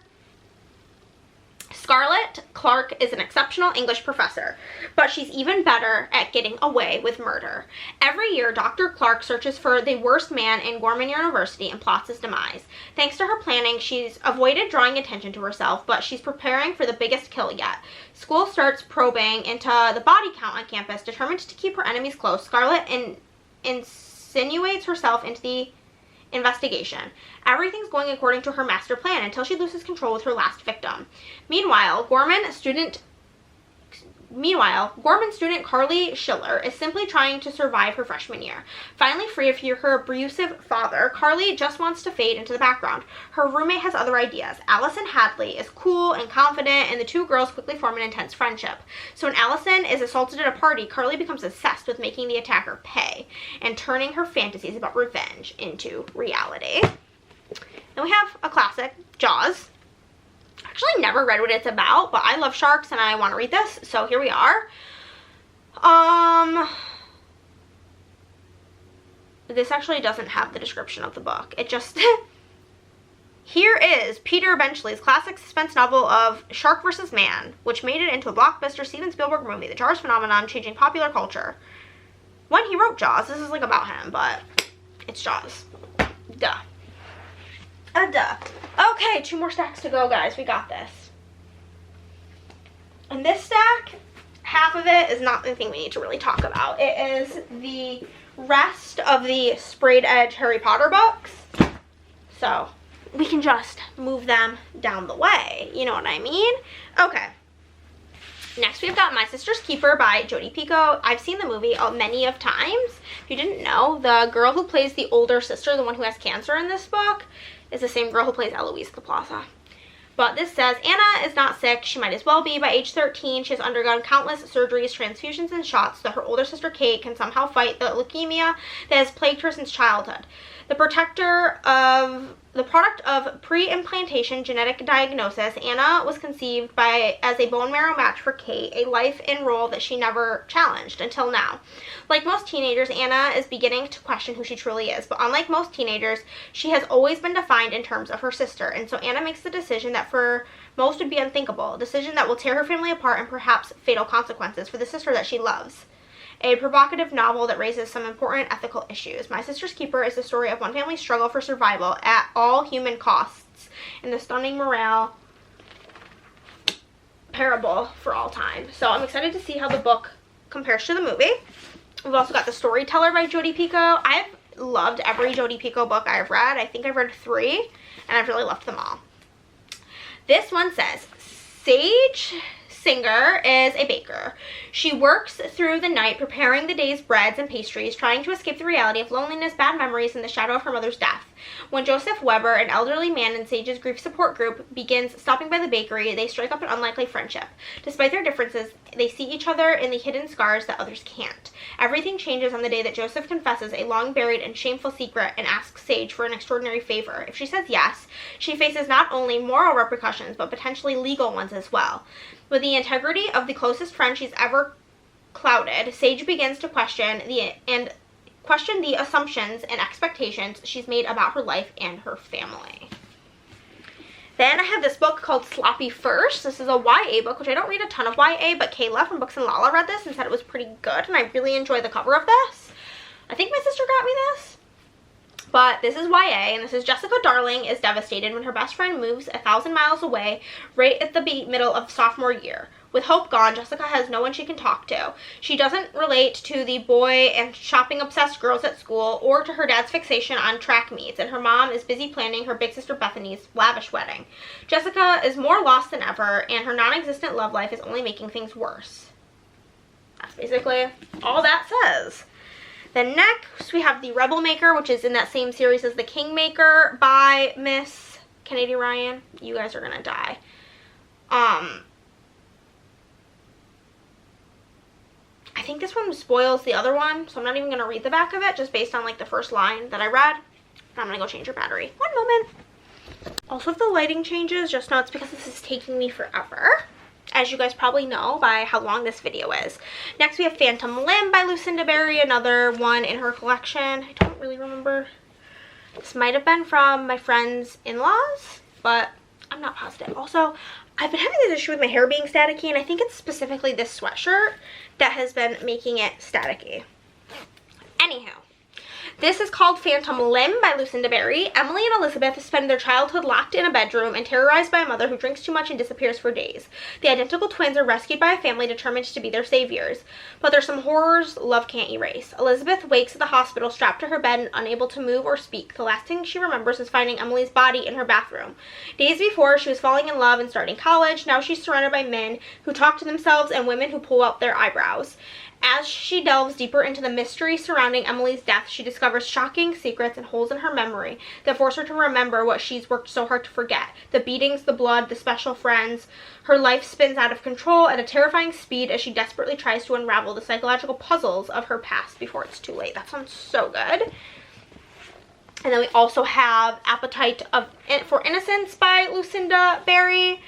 Scarlett Clark is an exceptional English professor, but she's even better at getting away with murder. Every year, Dr. Clark searches for the worst man in Gorman University and plots his demise. Thanks to her planning, she's avoided drawing attention to herself, but she's preparing for the biggest kill yet. School starts probing into the body count on campus. Determined to keep her enemies close, Scarlett insinuates herself into the investigation. Everything's going according to her master plan until she loses control with her last victim. Meanwhile, Gorman student Carly Schiller is simply trying to survive her freshman year. Finally free of her abusive father, Carly just wants to fade into the background. Her roommate has other ideas. Allison Hadley is cool and confident, and the two girls quickly form an intense friendship. So when Allison is assaulted at a party, Carly becomes obsessed with making the attacker pay and turning her fantasies about revenge into reality. Then we have a classic, Jaws. Actually never read what it's about, but I love sharks and I want to read this, so here we are. This actually doesn't have the description of the book. It just here is Peter Benchley's classic suspense novel of Shark vs. Man, which made it into a blockbuster Steven Spielberg movie, the Jaws phenomenon changing popular culture. When he wrote Jaws, this is like about him, but it's Jaws. Duh. Duh. Okay, 2 more stacks to go, guys. We got this. And this stack, half of it is not the thing we need to really talk about. It is the rest of the sprayed edge Harry Potter books. So we can just move them down the way. You know what I mean? Okay. Next, we've got My Sister's Keeper by Jodi Picoult. I've seen the movie many of times. If you didn't know, the girl who plays the older sister, the one who has cancer in this book, is the same girl who plays Eloise Plaza. But this says, Anna is not sick. She might as well be. By age 13, she has undergone countless surgeries, transfusions, and shots so that her older sister Kate can somehow fight the leukemia that has plagued her since childhood. The product of pre-implantation genetic diagnosis, Anna was conceived as a bone marrow match for Kate, a life and role that she never challenged until now. Like most teenagers, Anna is beginning to question who she truly is, but unlike most teenagers, she has always been defined in terms of her sister, and so Anna makes the decision that for most would be unthinkable, a decision that will tear her family apart and perhaps fatal consequences for the sister that she loves. A provocative novel that raises some important ethical issues. My Sister's Keeper is the story of one family's struggle for survival at all human costs in the stunning morale parable for all time. So I'm excited to see how the book compares to the movie. We've also got The Storyteller by Jodi Picoult. I've loved every Jodi Picoult book I've read. I think I've read 3, and I've really loved them all. This one says, Sage Singer is a baker. She works through the night preparing the day's breads and pastries, trying to escape the reality of loneliness, bad memories, and the shadow of her mother's death. When Joseph Weber, an elderly man in Sage's grief support group, begins stopping by the bakery, they strike up an unlikely friendship. Despite their differences, they see each other in the hidden scars that others can't. Everything changes on the day that Joseph confesses a long-buried and shameful secret and asks Sage for an extraordinary favor. If she says yes, she faces not only moral repercussions, but potentially legal ones as well. With the integrity of the closest friend she's ever clouded, Sage begins to question question the assumptions and expectations she's made about her life and her family. Then I have this book called Sloppy First. This is a YA book, which I don't read a ton of YA, but Kayla from Books and Lala read this and said it was pretty good, and I really enjoy the cover of this. I think my sister got me this. But this is YA, and this is Jessica Darling is devastated when her best friend moves 1,000 miles away right at the middle of sophomore year. With hope gone, Jessica has no one she can talk to. She doesn't relate to the boy and shopping-obsessed girls at school or to her dad's fixation on track meets, and her mom is busy planning her big sister Bethany's lavish wedding. Jessica is more lost than ever, and her non-existent love life is only making things worse. That's basically all that says. Then next, we have The Rebel Maker, which is in that same series as The Kingmaker by Miss Kennedy Ryan. You guys are gonna die. I think this one spoils the other one, so I'm not even going to read the back of it, just based on like the first line that I read. I'm going to go change your battery. One moment. Also, if the lighting changes, just know it's because this is taking me forever, as you guys probably know by how long this video is. Next, we have Phantom Limb by Lucinda Berry, another one in her collection. I don't really remember. This might have been from my friend's in-laws, but I'm not positive. Also, I've been having this issue with my hair being staticky, and I think it's specifically this sweatshirt that has been making it staticky. Anywho, this is called Phantom Limb by Lucinda Berry. Emily and Elizabeth spend their childhood locked in a bedroom and terrorized by a mother who drinks too much and disappears for days. The identical twins are rescued by a family determined to be their saviors. But there's some horrors love can't erase. Elizabeth wakes at the hospital strapped to her bed and unable to move or speak. The last thing she remembers is finding Emily's body in her bathroom. Days before, she was falling in love and starting college. Now she's surrounded by men who talk to themselves and women who pull out their eyebrows. As she delves deeper into the mystery surrounding Emily's death, she discovers shocking secrets and holes in her memory that force her to remember what she's worked so hard to forget. The beatings, the blood, the special friends. Her life spins out of control at a terrifying speed as she desperately tries to unravel the psychological puzzles of her past before it's too late. That sounds so good. And then we also have Appetite for Innocence by Lucinda Berry.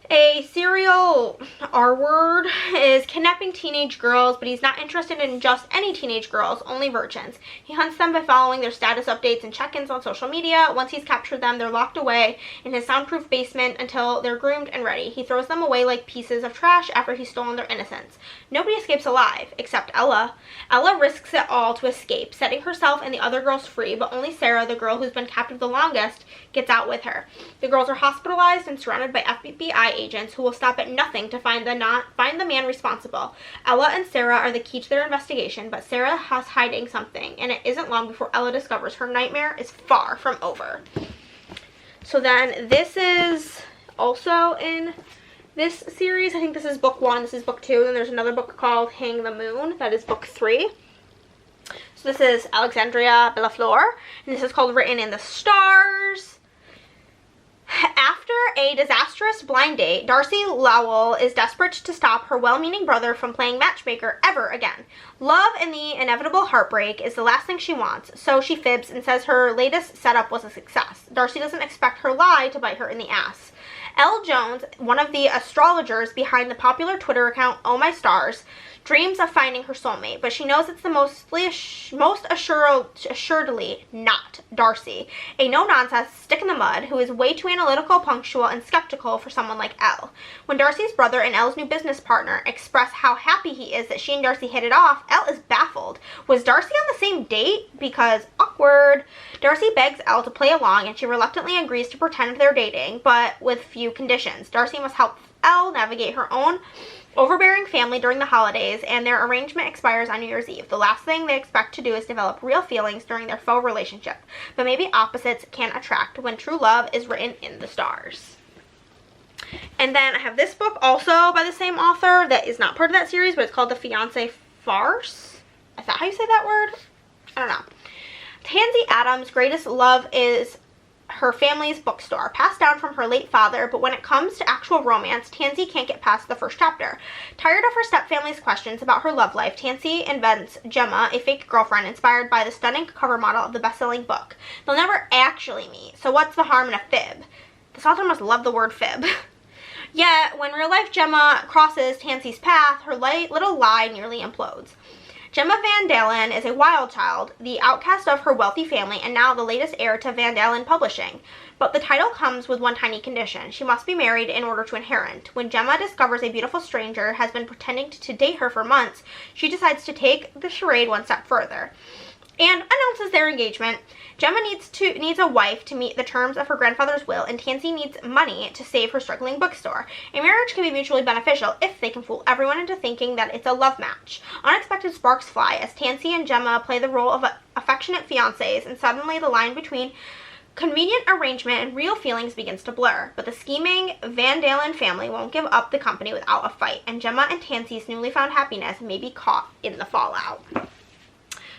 A serial R-word is kidnapping teenage girls, but he's not interested in just any teenage girls, only virgins. He hunts them by following their status updates and check-ins on social media. Once he's captured them, they're locked away in his soundproof basement until they're groomed and ready. He throws them away like pieces of trash after he's stolen their innocence. Nobody escapes alive, except Ella. Ella risks it all to escape, setting herself and the other girls free, but only Sarah, the girl who's been captive the longest, gets out with her. The girls are hospitalized and surrounded by FBI agents who will stop at nothing to find the man responsible. Ella and Sarah are the key to their investigation, but Sarah has hiding something, and it isn't long before Ella discovers her nightmare is far from over. So then this is also in this series. I think this is book 1, this is book 2, and there's another book called Hang the Moon. That is book 3. So this is Alexandria Bellafleur, and this is called Written in the Stars. After a disastrous blind date, Darcy Lowell is desperate to stop her well-meaning brother from playing matchmaker ever again. Love and the inevitable heartbreak is the last thing she wants, so she fibs and says her latest setup was a success. Darcy doesn't expect her lie to bite her in the ass. Elle Jones, one of the astrologers behind the popular Twitter account Oh My Stars, dreams of finding her soulmate, but she knows it's the most assuredly not Darcy, a no-nonsense stick-in-the-mud who is way too analytical, punctual, and skeptical for someone like Elle. When Darcy's brother and Elle's new business partner express how happy he is that she and Darcy hit it off, Elle is baffled. Was Darcy on the same date? Because awkward. Darcy begs Elle to play along, and she reluctantly agrees to pretend they're dating, but with few conditions. Darcy must help Elle navigate her own overbearing family during the holidays, and their arrangement expires on New Year's Eve. The last thing they expect to do is develop real feelings during their faux relationship, but maybe opposites can attract when true love is written in the stars. And then I have this book also by the same author that is not part of that series, but it's called The Fiancé Farce. Is that how you say that word? I don't know. Tansy Adams' greatest love is her family's bookstore, passed down from her late father, but when it comes to actual romance, Tansy can't get past the first chapter. Tired of her stepfamily's questions about her love life, Tansy invents Gemma, a fake girlfriend inspired by the stunning cover model of the best-selling book. They'll never actually meet, so what's the harm in a fib? This author must love the word fib. Yet, when real-life Gemma crosses Tansy's path, her little lie nearly implodes. Gemma Van Dalen is a wild child, the outcast of her wealthy family, and now the latest heir to Van Dalen Publishing. But the title comes with one tiny condition. She must be married in order to inherit. When Gemma discovers a beautiful stranger has been pretending to date her for months, she decides to take the charade one step further and announces their engagement. Gemma needs a wife to meet the terms of her grandfather's will, and Tansy needs money to save her struggling bookstore. A marriage can be mutually beneficial if they can fool everyone into thinking that it's a love match. Unexpected sparks fly as Tansy and Gemma play the role of affectionate fiancés, and suddenly the line between convenient arrangement and real feelings begins to blur. But the scheming Van Dalen family won't give up the company without a fight, and Gemma and Tansy's newly found happiness may be caught in the fallout.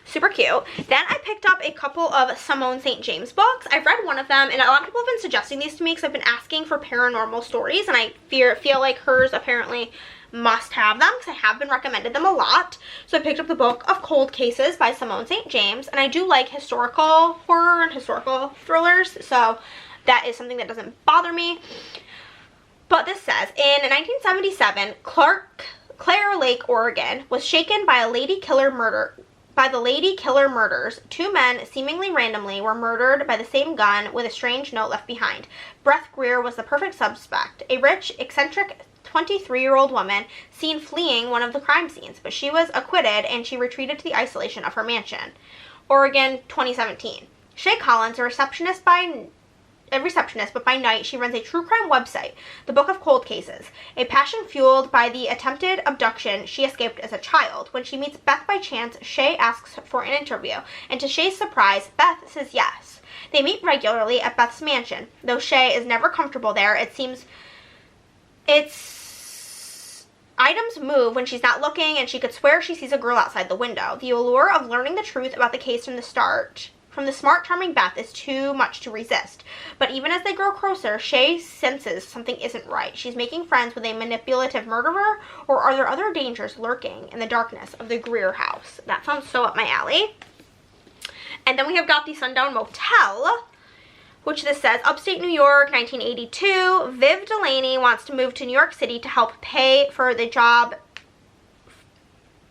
Super cute. Then I picked up a couple of Simone St. James books. I've read one of them, and a lot of people have been suggesting these to me because I've been asking for paranormal stories, and I feel like hers apparently must have them because I have been recommended them a lot. So I picked up the book of Cold Cases by Simone St. James, and I do like historical horror and historical thrillers, so that is something that doesn't bother me. But this says, in 1977, Clare Lake, Oregon was shaken by the Lady Killer murders. Two men, seemingly randomly, were murdered by the same gun with a strange note left behind. Beth Greer was the perfect suspect, a rich, eccentric 23-year-old woman seen fleeing one of the crime scenes, but she was acquitted and she retreated to the isolation of her mansion. Oregon, 2017. Shay Collins, a receptionist, but by night she runs a true crime website, The Book of Cold Cases, a passion fueled by the attempted abduction she escaped as a child. When she meets Beth by chance, Shay asks for an interview, and to Shay's surprise, Beth says yes. They meet regularly at Beth's mansion. Though Shay is never comfortable there, it seems items move when she's not looking, and she could swear she sees a girl outside the window. The allure of learning the truth about the case from the smart, charming Beth is too much to resist. But even as they grow closer, Shay senses something isn't right. She's making friends with a manipulative murderer, or are there other dangers lurking in the darkness of the Greer house? That sounds so up my alley. And then we have got the Sundown Motel, which this says, upstate New York, 1982. Viv Delaney wants to move to New York City to help pay for the job.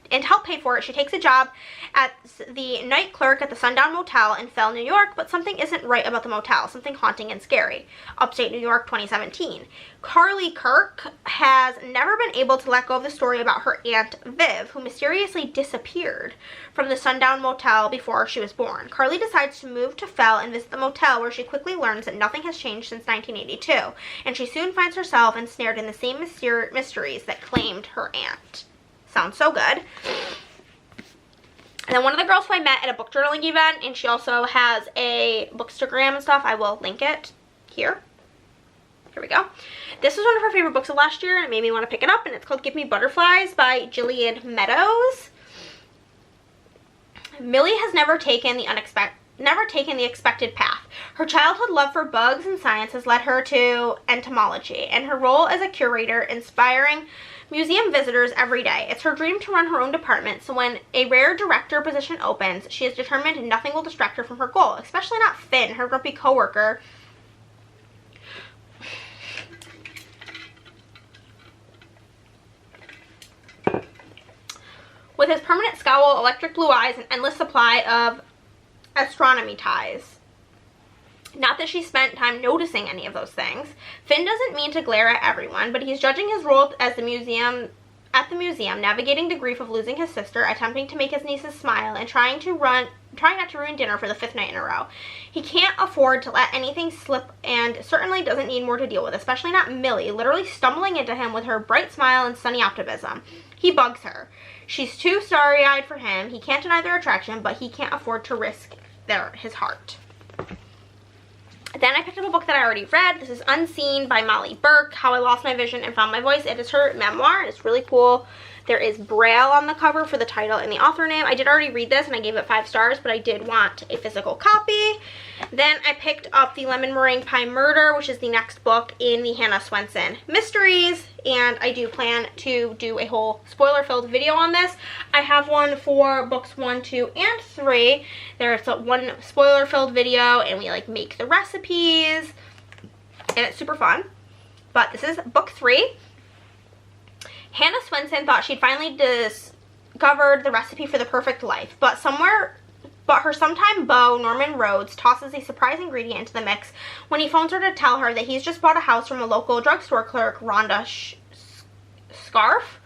And to help pay for it, she takes a job as the night clerk at the Sundown Motel in Fell, New York, but something isn't right about the motel, something haunting and scary. Upstate New York, 2017. Carly Kirk has never been able to let go of the story about her Aunt Viv, who mysteriously disappeared from the Sundown Motel before she was born. Carly decides to move to Fell and visit the motel, where she quickly learns that nothing has changed since 1982, and she soon finds herself ensnared in the same mysteries that claimed her aunt. Sounds so good. And then one of the girls who I met at a book journaling event, and she also has a Bookstagram and stuff. I will link it here. Here we go. This was one of her favorite books of last year, and it made me want to pick it up, and it's called Give Me Butterflies by Jillian Meadows. Millie has never taken the expected path. Her childhood love for bugs and science has led her to entomology, and her role as a curator inspiring museum visitors every day. It's her dream to run her own department, so when a rare director position opens, she is determined nothing will distract her from her goal, especially not Finn, her grumpy coworker. With his permanent scowl, electric blue eyes, and endless supply of astronomy ties. Not that she spent time noticing any of those things. Finn doesn't mean to glare at everyone, but he's judging his role as at the museum, navigating the grief of losing his sister, attempting to make his nieces smile, and trying not to ruin dinner for the 5th night in a row. He can't afford to let anything slip, and certainly doesn't need more to deal with, especially not Millie, literally stumbling into him with her bright smile and sunny optimism. He bugs her. She's too starry-eyed for him. He can't deny their attraction, but he can't afford to risk his heart. Then I picked up a book that I already read. This is Unseen by Molly Burke, How I Lost My Vision and Found My Voice. It is her memoir. It's really cool. There is Braille on the cover for the title and the author name. I did already read this and I gave it 5 stars, but I did want a physical copy. Then I picked up the Lemon Meringue Pie Murder, which is the next book in the Hannah Swenson mysteries, and I do plan to do a whole spoiler-filled video on this. I have one for books 1, 2, and 3. There's one spoiler-filled video, and we like make the recipes, and it's super fun. But this is book 3. Hannah Swenson thought she'd finally discovered the recipe for the perfect life, but her sometime beau, Norman Rhodes, tosses a surprise ingredient into the mix when he phones her to tell her that he's just bought a house from a local drugstore clerk, Rhonda Scarf,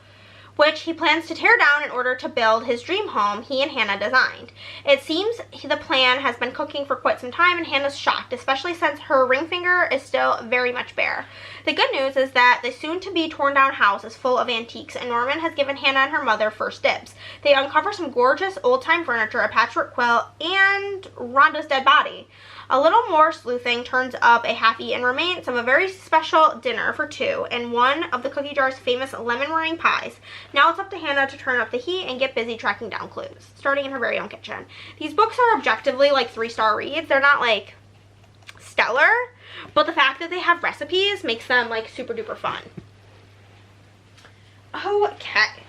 which he plans to tear down in order to build his dream home he and Hannah designed. It seems the plan has been cooking for quite some time, and Hannah's shocked, especially since her ring finger is still very much bare. The good news is that the soon-to-be torn-down house is full of antiques, and Norman has given Hannah and her mother first dibs. They uncover some gorgeous old-time furniture, a patchwork quilt, and Rhonda's dead body. A little more sleuthing turns up a half-eaten remains of a very special dinner for two and one of the cookie jar's famous lemon meringue pies. Now it's up to Hannah to turn up the heat and get busy tracking down clues, starting in her very own kitchen. These books are objectively like 3-star reads. They're not like stellar, but the fact that they have recipes makes them like super duper fun. Okay.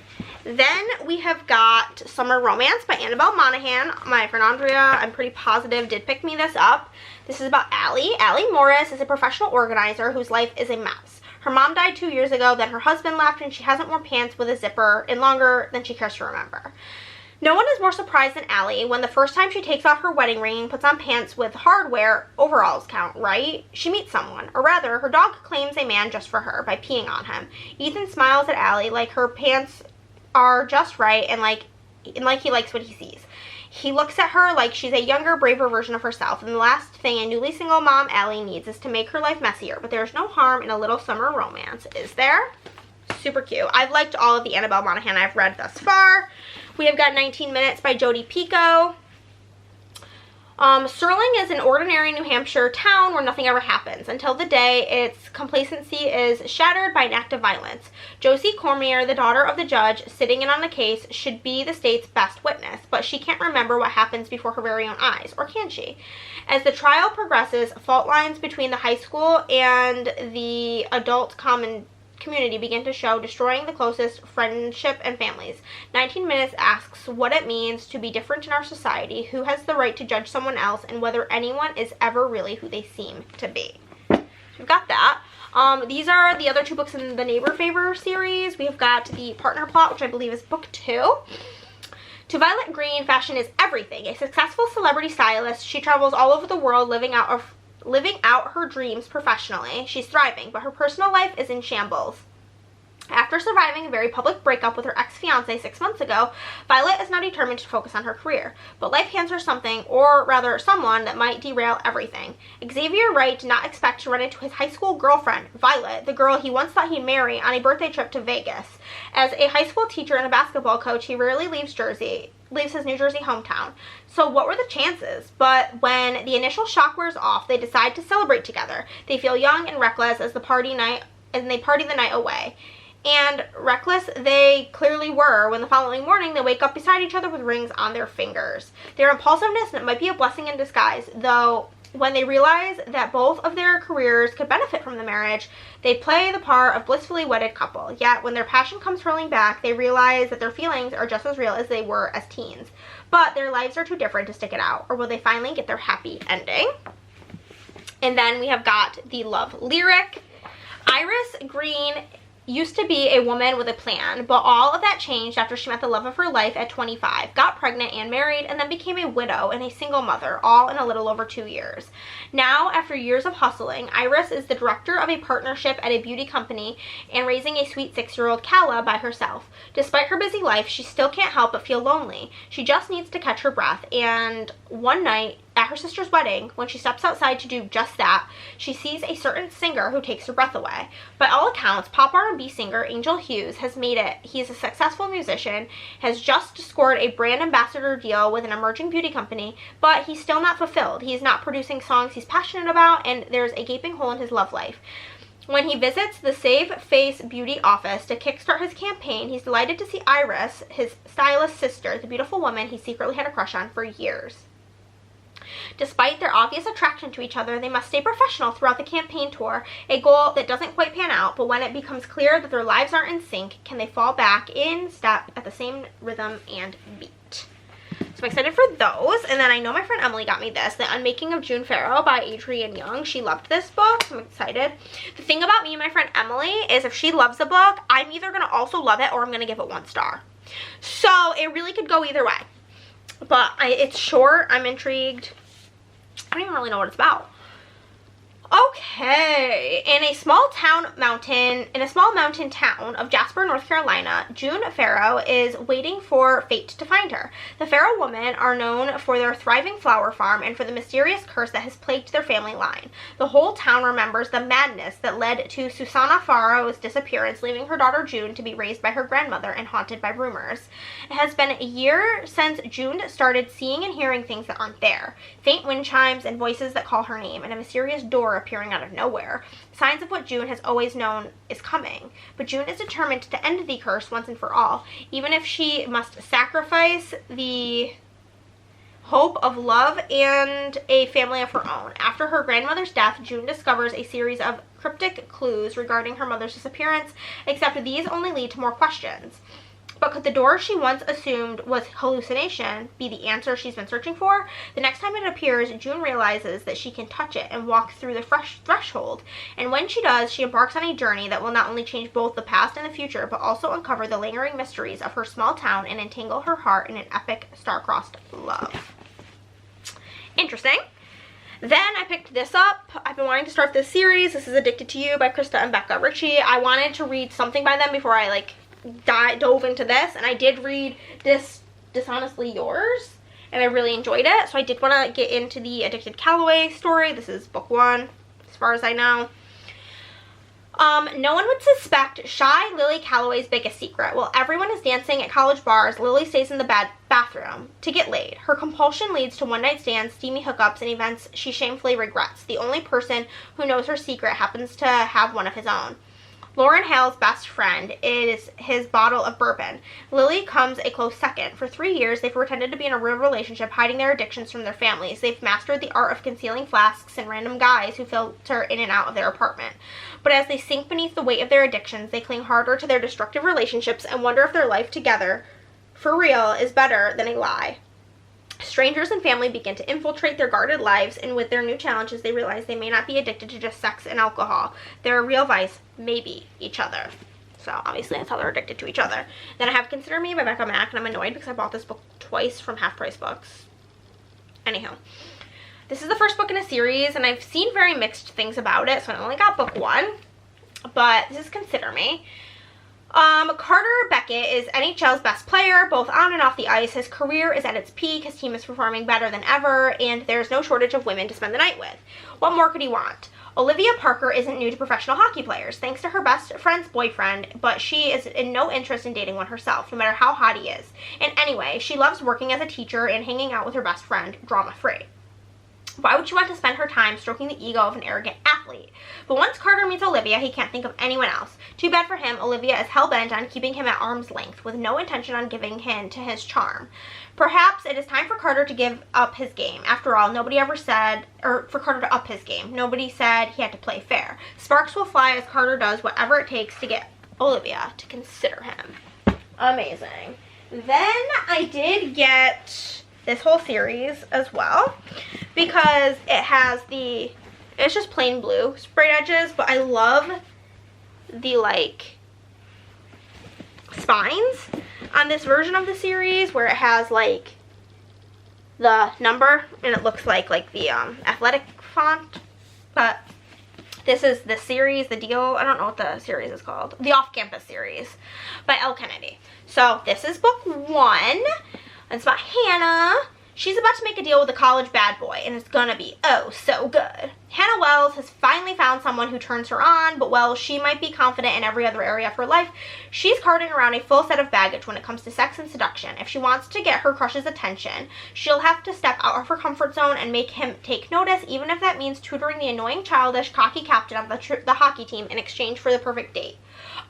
Then we have got Summer Romance by Annabelle Monaghan. My friend Andrea, I'm pretty positive, did pick me this up. This is about Allie. Allie Morris is a professional organizer whose life is a mess. Her mom died 2 years ago, then her husband left, and she hasn't worn pants with a zipper in longer than she cares to remember. No one is more surprised than Allie when the first time she takes off her wedding ring and puts on pants with hardware overalls count, right? She meets someone, or rather, her dog claims a man just for her by peeing on him. Ethan smiles at Allie like her pants are just right and like he likes what he sees. He looks at her like she's a younger, braver version of herself, and the last thing a newly single mom Allie needs is to make her life messier, but there's no harm in a little summer romance, is there? Super cute. I've liked all of the Annabelle Monaghan I've read thus far. We have got 19 Minutes by Jodi Picoult. Sterling is an ordinary New Hampshire town where nothing ever happens until the day its complacency is shattered by an act of violence. Josie Cormier, the daughter of the judge sitting in on the case, should be the state's best witness, but she can't remember what happens before her very own eyes, or can she? As the trial progresses, fault lines between the high school and the adult community begin to show, destroying the closest friendship and families. 19 Minutes asks what it means to be different in our society, who has the right to judge someone else, and whether anyone is ever really who they seem to be. So we've got that. These are the other two books in the Neighbor Favor series. We have got the Partner Plot, which I believe is book 2. To Violet Green, fashion is everything. A successful celebrity stylist, she travels all over the world living out her dreams professionally. She's thriving, but her personal life is in shambles. After surviving a very public breakup with her ex-fiance 6 months ago, Violet is now determined to focus on her career. But life hands her something, or rather someone, that might derail everything. Xavier Wright did not expect to run into his high school girlfriend, Violet, the girl he once thought he'd marry, on a birthday trip to Vegas. As a high school teacher and a basketball coach, he rarely leaves his New Jersey hometown. So what were the chances? But when the initial shock wears off, they decide to celebrate together. They feel young and reckless as they party the night away. And reckless they clearly were when the following morning they wake up beside each other with rings on their fingers. Their impulsiveness might be a blessing in disguise, though when they realize that both of their careers could benefit from the marriage, they play the part of blissfully wedded couple. Yet when their passion comes hurling back, they realize that their feelings are just as real as they were as teens. But their lives are too different to stick it out, or will they finally get their happy ending? And then we have got the love lyric. Iris Green used to be a woman with a plan, but all of that changed after she met the love of her life at 25, got pregnant and married, and then became a widow and a single mother, all in a little over 2 years. Now, after years of hustling, Iris is the director of a partnership at a beauty company and raising a sweet 6-year-old Calla by herself. Despite her busy life, she still can't help but feel lonely. She just needs to catch her breath, and one night, at her sister's wedding, when she steps outside to do just that, she sees a certain singer who takes her breath away. By all accounts, pop R&B singer Angel Hughes has made it. He is a successful musician, has just scored a brand ambassador deal with an emerging beauty company, but he's still not fulfilled. He's not producing songs he's passionate about, and there's a gaping hole in his love life. When he visits the Save Face Beauty office to kickstart his campaign, he's delighted to see Iris, his stylist sister, the beautiful woman he secretly had a crush on for years. Despite their obvious attraction to each other, they must stay professional throughout the campaign tour, a goal that doesn't quite pan out, but when it becomes clear that their lives aren't in sync, can they fall back in step at the same rhythm and beat? So I'm excited for those. And then I know my friend Emily got me this, The Unmaking of June Farrow by Adrienne Young. She loved this book, so I'm excited. The thing about me and my friend Emily is if she loves a book, I'm either going to also love it or I'm going to give it 1 star. So it really could go either way. But it's short. I'm intrigued. I don't even really know what it's about. Okay, in a small mountain town of Jasper, North Carolina, June Farrow is waiting for fate to find her. The Farrow women are known for their thriving flower farm and for the mysterious curse that has plagued their family line. The whole town remembers the madness that led to Susanna Farrow's disappearance, leaving her daughter June to be raised by her grandmother and haunted by rumors. It has been a year since June started seeing and hearing things that aren't there. Faint wind chimes and voices that call her name, and a mysterious door appearing out of nowhere. Signs of what June has always known is coming. But June is determined to end the curse once and for all, even if she must sacrifice the hope of love and a family of her own. After her grandmother's death, June discovers a series of cryptic clues regarding her mother's disappearance, except these only lead to more questions. But could the door she once assumed was hallucination be the answer she's been searching for? The next time it appears, June realizes that she can touch it and walk through the fresh threshold. And when she does, she embarks on a journey that will not only change both the past and the future, but also uncover the lingering mysteries of her small town and entangle her heart in an epic star-crossed love. Interesting. Then I picked this up. I've been wanting to start this series. This is Addicted to You by Krista and Becca Ritchie. I wanted to read something by them before I dove into this, and I did read this Dishonestly Yours, and I really enjoyed it, so I did want to get into the Addicted Calloway story. This is book 1, as far as I know. No one would suspect shy Lily Calloway's biggest secret. While everyone is dancing at college bars, Lily stays in the bathroom to get laid. Her compulsion leads to one-night stands, steamy hookups, and events she shamefully regrets. The only person who knows her secret happens to have one of his own. Lauren Hale's best friend is his bottle of bourbon. Lily comes a close second. For 3 years, they've pretended to be in a real relationship, hiding their addictions from their families. They've mastered the art of concealing flasks and random guys who filter in and out of their apartment. But as they sink beneath the weight of their addictions, they cling harder to their destructive relationships and wonder if their life together, for real, is better than a lie. Strangers and family begin to infiltrate their guarded lives, and with their new challenges, they realize they may not be addicted to just sex and alcohol. Their real vice may be each other. So obviously that's how they're addicted to each other. Then I have Consider Me by Becca Mack, and I'm annoyed because I bought this book twice from Half Price Books. Anyhow, this is the first book in a series, and I've seen very mixed things about it, so I only got book 1. But this is Consider Me. Carter Beckett is NHL's best player, both on and off the ice. His career is at its peak, his team is performing better than ever, and there's no shortage of women to spend the night with. What more could he want? Olivia Parker isn't new to professional hockey players, thanks to her best friend's boyfriend, but she is in no interest in dating one herself, no matter how hot he is. And anyway, she loves working as a teacher and hanging out with her best friend, drama-free. Why would she want to spend her time stroking the ego of an arrogant athlete? But once Carter meets Olivia, he can't think of anyone else. Too bad for him, Olivia is hell-bent on keeping him at arm's length, with no intention on giving in to his charm. Perhaps it is time for Carter to give up his game. After all, nobody ever said, or for Carter to up his game. Nobody said he had to play fair. Sparks will fly as Carter does whatever it takes to get Olivia to consider him. Amazing. Then I did get this whole series as well, because it has it's just plain blue sprayed edges, but I love the spines on this version of the series where it has the number and it looks like the athletic font. But this is the series, the deal, I don't know what the series is called, the Off-Campus series by Elle Kennedy. So this is book 1. It's about Hannah. She's about to make a deal with a college bad boy, and it's gonna be oh so good. Hannah Wells has finally found someone who turns her on, but while she might be confident in every other area of her life, she's carting around a full set of baggage when it comes to sex and seduction. If she wants to get her crush's attention, she'll have to step out of her comfort zone and make him take notice, even if that means tutoring the annoying, childish, cocky captain of the hockey team in exchange for the perfect date.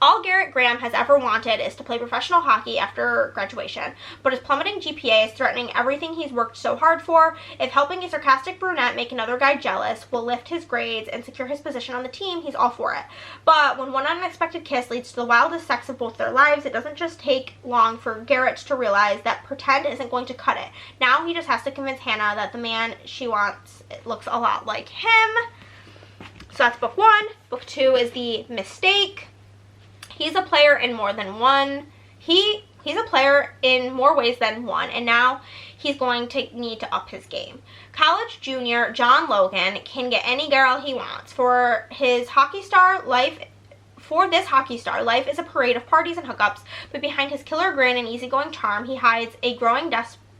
All Garrett Graham has ever wanted is to play professional hockey after graduation, but his plummeting GPA is threatening everything he's worked so hard for. If helping a sarcastic brunette make another guy jealous will lift his grades and secure his position on the team, he's all for it. But when one unexpected kiss leads to the wildest sex of both their lives, it doesn't just take long for Garrett to realize that pretend isn't going to cut it. Now he just has to convince Hannah that the man she wants looks a lot like him. So that's book 1. Book 2 is The Mistake. He's a player in more than one. He He's a player in more ways than one, and now he's going to need to up his game. College junior John Logan can get any girl he wants. For this hockey star, life is a parade of parties and hookups, but behind his killer grin and easygoing charm, he hides a growing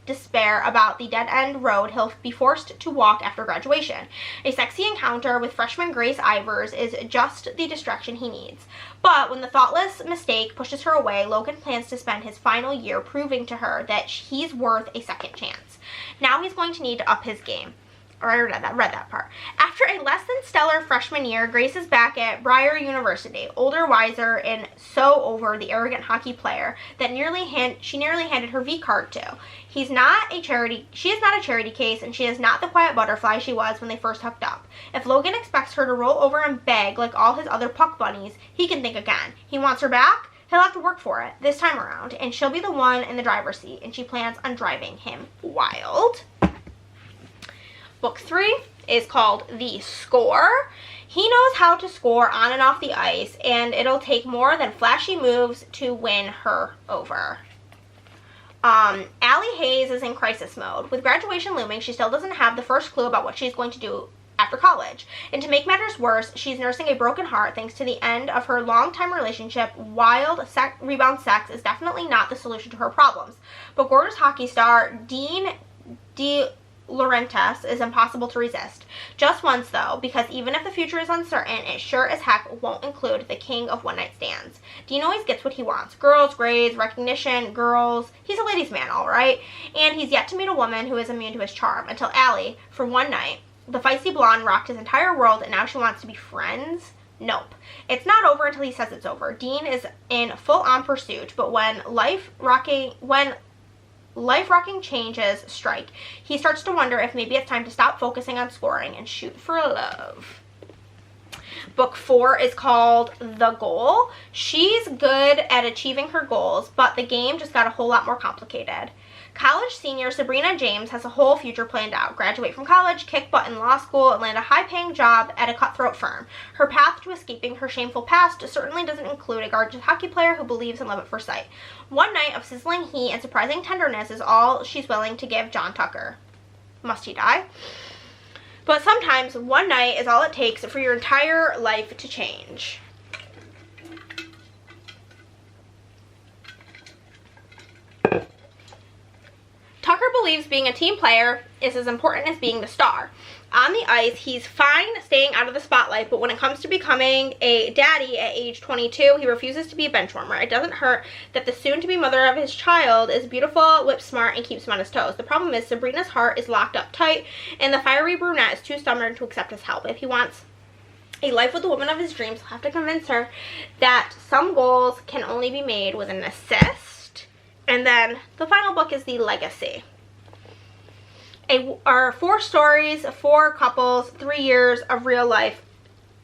despair about the dead-end road he'll be forced to walk after graduation. A sexy encounter with freshman Grace Ivers is just the distraction he needs. But when the thoughtless mistake pushes her away, Logan plans to spend his final year proving to her that he's worth a second chance. Now he's going to need to up his game. Or I read that part. After a less than stellar freshman year, Grace is back at Briar University, older, wiser, and so over the arrogant hockey player that she nearly handed her V card to. She is not a charity case, and she is not the quiet butterfly she was when they first hooked up. If Logan expects her to roll over and beg like all his other puck bunnies, he can think again. He wants her back? He'll have to work for it this time around, and she'll be the one in the driver's seat, and she plans on driving him wild. Book 3 is called The Score. He knows how to score on and off the ice, and it'll take more than flashy moves to win her over. Allie Hayes is in crisis mode. With graduation looming, she still doesn't have the first clue about what she's going to do after college. And to make matters worse, she's nursing a broken heart thanks to the end of her long-time relationship. Wild rebound sex is definitely not the solution to her problems. But gorgeous hockey star Dean Laurentiis is impossible to resist. Just once though, because even if the future is uncertain, it sure as heck won't include the king of one-night stands. Dean always gets what he wants. Girls, grades, recognition, girls. He's a ladies' man, alright. And he's yet to meet a woman who is immune to his charm, until Allie, for one night, the feisty blonde, rocked his entire world, and now she wants to be friends? Nope. It's not over until he says it's over. Dean is in full-on pursuit, but when life-rocking changes strike, he starts to wonder if maybe it's time to stop focusing on scoring and shoot for love. Book 4 is called The Goal. She's good at achieving her goals, but the game just got a whole lot more complicated. College senior Sabrina James has a whole future planned out. Graduate from college, kick butt in law school, and land a high-paying job at a cutthroat firm. Her path to escaping her shameful past certainly doesn't include a gorgeous hockey player who believes in love at first sight. One night of sizzling heat and surprising tenderness is all she's willing to give John Tucker. Must he die? But sometimes one night is all it takes for your entire life to change. Tucker believes being a team player is as important as being the star. On the ice, he's fine staying out of the spotlight, but when it comes to becoming a daddy at age 22, he refuses to be a bench warmer. It doesn't hurt that the soon-to-be mother of his child is beautiful, whip-smart, and keeps him on his toes. The problem is Sabrina's heart is locked up tight, and the fiery brunette is too stubborn to accept his help. If he wants a life with the woman of his dreams, he'll have to convince her that some goals can only be made with an assist. And then the final book is The Legacy. Are 4 stories, 4 couples, 3 years of real life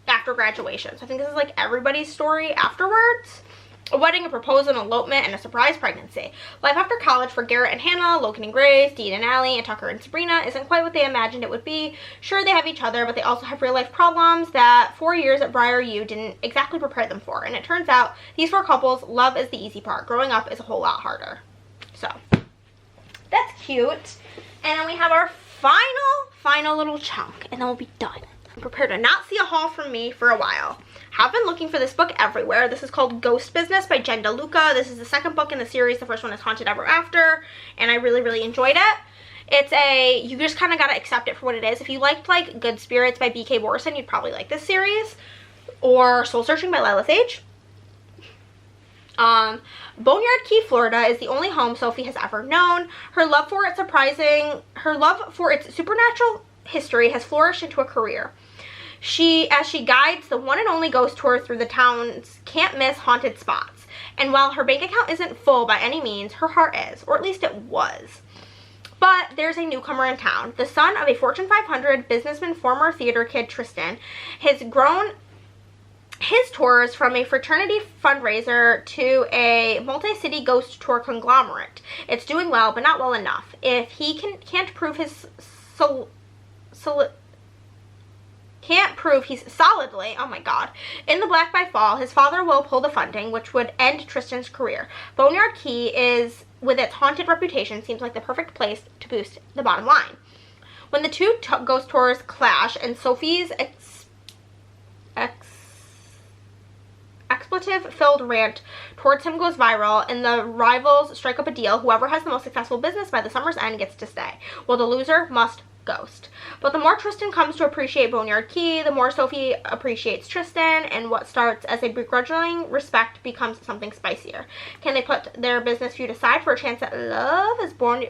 after graduation. So I think this is like everybody's story afterwards. A wedding, a proposal, an elopement, and a surprise pregnancy. Life after college for Garrett and Hannah, Logan and Grace, Dean and Allie, and Tucker and Sabrina isn't quite what they imagined it would be. Sure, they have each other, but they also have real life problems that 4 years at Briar U didn't exactly prepare them for. And it turns out these 4 couples, love is the easy part. Growing up is a whole lot harder. So, that's cute. And then we have our final little chunk, and then we'll be done. I'm prepared to not see a haul from me for a while. Have been looking for this book everywhere. This is called Ghost Business by Jen DeLuca. This is the second book in the series. The first one is Haunted Ever After, and I really enjoyed it. You just kind of got to accept it for what it is. If you liked like Good Spirits by B.K. Borson, you'd probably like this series. Or Soul Searching by Lila Sage. Boneyard Key, Florida is the only home Sophie has ever known. Her love for its supernatural history has flourished into a career. As she guides the one and only ghost tour through the town's can't-miss haunted spots. And while her bank account isn't full by any means, her heart is, or at least it was. But there's a newcomer in town. The son of a Fortune 500 businessman, former theater kid Tristan, has grown his tours from a fraternity fundraiser to a multi-city ghost tour conglomerate. It's doing well, but not well enough. If he can't prove his can't prove he's solidly, oh my god, in the black by fall, his father will pull the funding, which would end Tristan's career. Boneyard Key is, with its haunted reputation, seems like the perfect place to boost the bottom line. When the two ghost tours clash and Sophie's expletive-filled rant towards him goes viral and the rivals strike up a deal, whoever has the most successful business by the summer's end gets to stay. Well, the loser must ghost. But the more Tristan comes to appreciate Boneyard Key, the more Sophie appreciates Tristan, and what starts as a begrudging respect becomes something spicier. Can they put their business feud aside for a chance at love?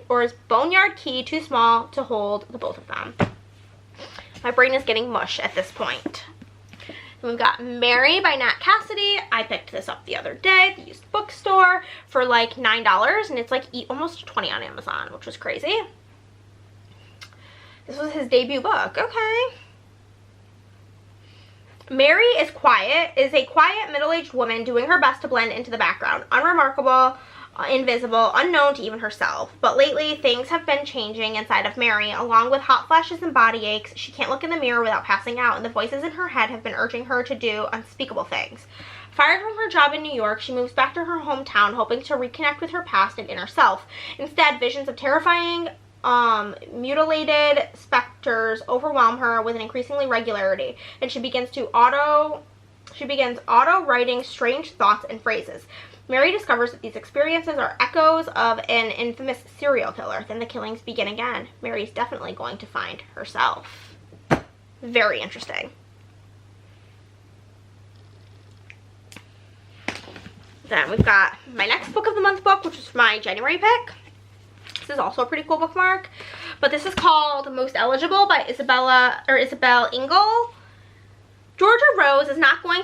Or is Boneyard Key too small to hold the both of them? My brain is getting mush at this point. And we've got Mary by Nat Cassidy. I picked this up the other day at the used bookstore for like $9, and it's like almost $20 on Amazon, which was crazy. This was his debut book. Okay. Mary is a quiet middle-aged woman doing her best to blend into the background. Unremarkable, invisible, unknown to even herself. But lately, things have been changing inside of Mary. Along with hot flashes and body aches, she can't look in the mirror without passing out, and the voices in her head have been urging her to do unspeakable things. Fired from her job in New York, she moves back to her hometown, hoping to reconnect with her past and inner self. Instead, visions of terrifying mutilated specters overwhelm her with an increasingly regularity, and she begins auto writing strange thoughts and phrases. Mary discovers that these experiences are echoes of an infamous serial killer. Then the killings begin again. Mary's definitely going to find herself. Very interesting. Then we've got my next book of the month book, which is my January pick. This is also a pretty cool bookmark, but this is called Most Eligible by Isabel Engel. Georgia Rose is not going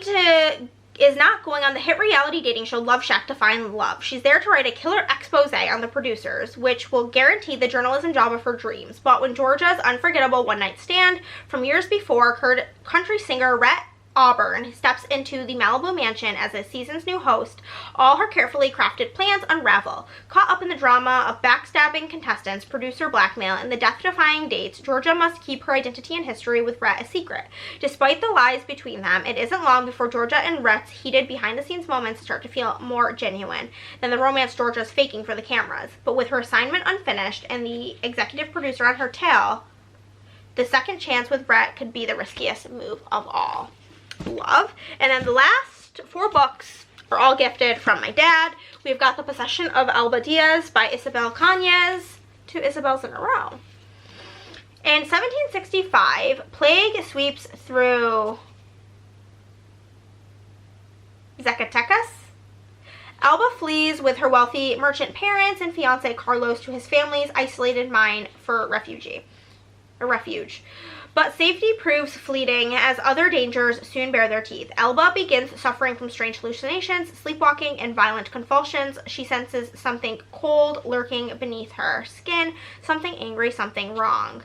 on the hit reality dating show Love Shack to find love. She's there to write a killer expose on the producers, which will guarantee the journalism job of her dreams. But when Georgia's unforgettable one-night stand from years before occurred, country singer Rhett Auburn steps into the Malibu mansion as the season's new host, all her carefully crafted plans unravel. Caught up in the drama of backstabbing contestants, producer blackmail, and the death-defying dates, Georgia must keep her identity and history with Rhett a secret. Despite the lies between them, it isn't long before Georgia and Rhett's heated behind-the-scenes moments start to feel more genuine than the romance Georgia's faking for the cameras. But with her assignment unfinished and the executive producer on her tail, the second chance with Rhett could be the riskiest move of all. Love. And then the last 4 books are all gifted from my dad. We've got The Possession of Alba Diaz by Isabel Cañas. 2 Isabels in a row. In 1765, plague sweeps through Zacatecas. Alba flees with her wealthy merchant parents and fiancé Carlos to his family's isolated mine for refuge. But safety proves fleeting as other dangers soon bare their teeth. Alba begins suffering from strange hallucinations, sleepwalking, and violent convulsions. She senses something cold lurking beneath her skin, something angry, something wrong.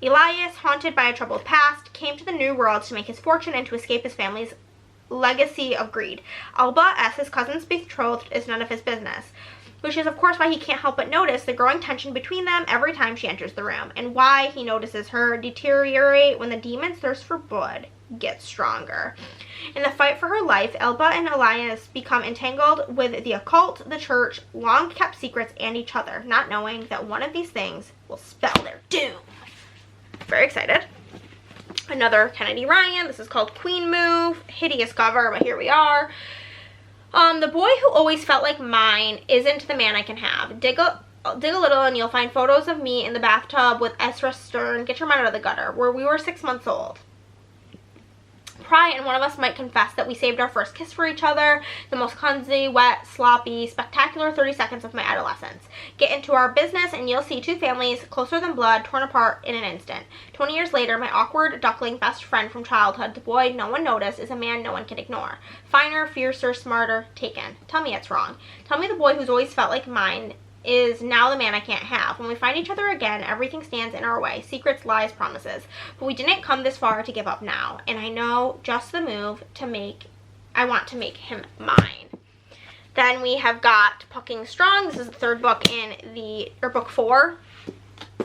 Elias, haunted by a troubled past, came to the New World to make his fortune and to escape his family's legacy of greed. Alba, as his cousin's betrothed, is none of his business, which is of course why he can't help but notice the growing tension between them every time she enters the room, and why he notices her deteriorate when the demon's thirst for blood gets stronger. In the fight for her life, Alba and Elias become entangled with the occult, the church, long-kept secrets, and each other, not knowing that one of these things will spell their doom. Very excited. Another Kennedy Ryan. This is called Queen Move. Hideous cover, but here we are. The boy who always felt like mine isn't the man I can have. Dig a little and you'll find photos of me in the bathtub with Ezra Stern, Get Your Mind Out of the Gutter, where we were 6 months old. Pry and one of us might confess that we saved our first kiss for each other, the most clumsy, wet, sloppy, spectacular 30 seconds of my adolescence. Get into our business and you'll see 2 families closer than blood torn apart in an instant. 20 years later, my awkward duckling best friend from childhood, the boy no one noticed, is a man no one can ignore. Finer, fiercer, smarter, taken. Tell me it's wrong. Tell me the boy who's always felt like mine is now the man I can't have. When we find each other again, everything stands in our way. Secrets, lies, promises. But we didn't come this far to give up now. And I know just the move to make. I want to make him mine. Then we have got Pucking Strong. This is the 3rd book in book 4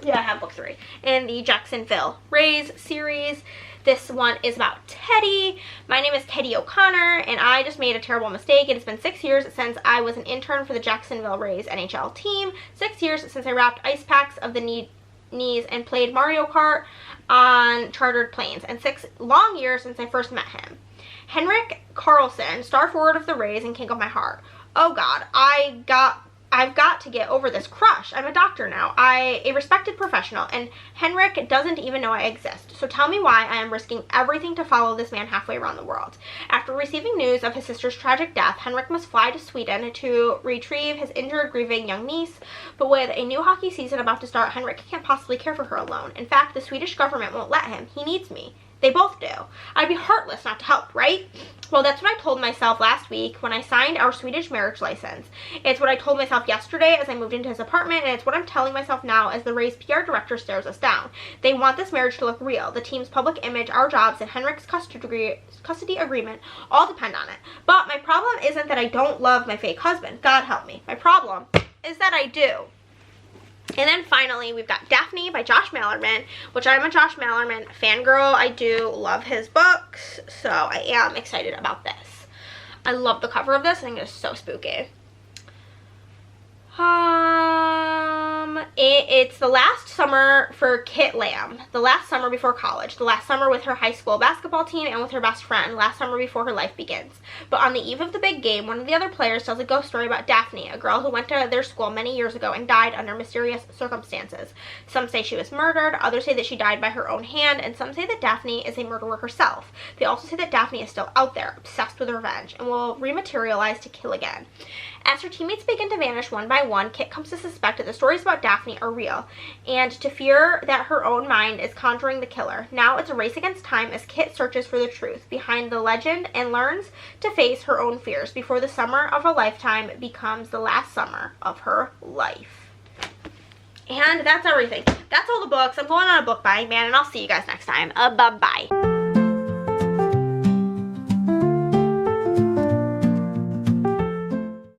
Yeah, I have book 3 in the Jacksonville Rays series. This one is about Teddy. My name is Teddy O'Connor, and I just made a terrible mistake. It has been 6 years since I was an intern for the Jacksonville Rays NHL team, 6 years since I wrapped ice packs of the knees and played Mario Kart on chartered planes, and 6 long years since I first met him. Henrik Karlsson, star forward of the Rays and king of my heart. Oh God, I've got to get over this crush. I'm a doctor now. A respected professional, and Henrik doesn't even know I exist. So tell me why I am risking everything to follow this man halfway around the world. After receiving news of his sister's tragic death, Henrik must fly to Sweden to retrieve his injured, grieving young niece. But with a new hockey season about to start, Henrik can't possibly care for her alone. In fact, the Swedish government won't let him. He needs me. They both do. I'd be heartless not to help, right? Well, that's what I told myself last week when I signed our Swedish marriage license. It's what I told myself yesterday as I moved into his apartment, and it's what I'm telling myself now as the Rays PR director stares us down. They want this marriage to look real. The team's public image, our jobs, and Henrik's custody agreement all depend on it. But my problem isn't that I don't love my fake husband. God help me. My problem is that I do. And then finally, we've got Daphne by Josh Malerman, which I'm a Josh Malerman fangirl. I do love his books, so I am excited about this. I love the cover of this. I think it's so spooky. It's the last summer for Kit Lamb, the last summer before college, the last summer with her high school basketball team and with her best friend, last summer before her life begins. But on the eve of the big game, one of the other players tells a ghost story about Daphne, a girl who went to their school many years ago and died under mysterious circumstances. Some say she was murdered, others say that she died by her own hand, and some say that Daphne is a murderer herself. They also say that Daphne is still out there, obsessed with revenge, and will rematerialize to kill again. As her teammates begin to vanish one by one, Kit comes to suspect that the stories about Daphne are real, and to fear that her own mind is conjuring the killer. Now it's a race against time as Kit searches for the truth behind the legend and learns to face her own fears before the summer of a lifetime becomes the last summer of her life. And that's everything. That's all the books. I'm going on a book buying ban, and I'll see you guys next time. Bye-bye.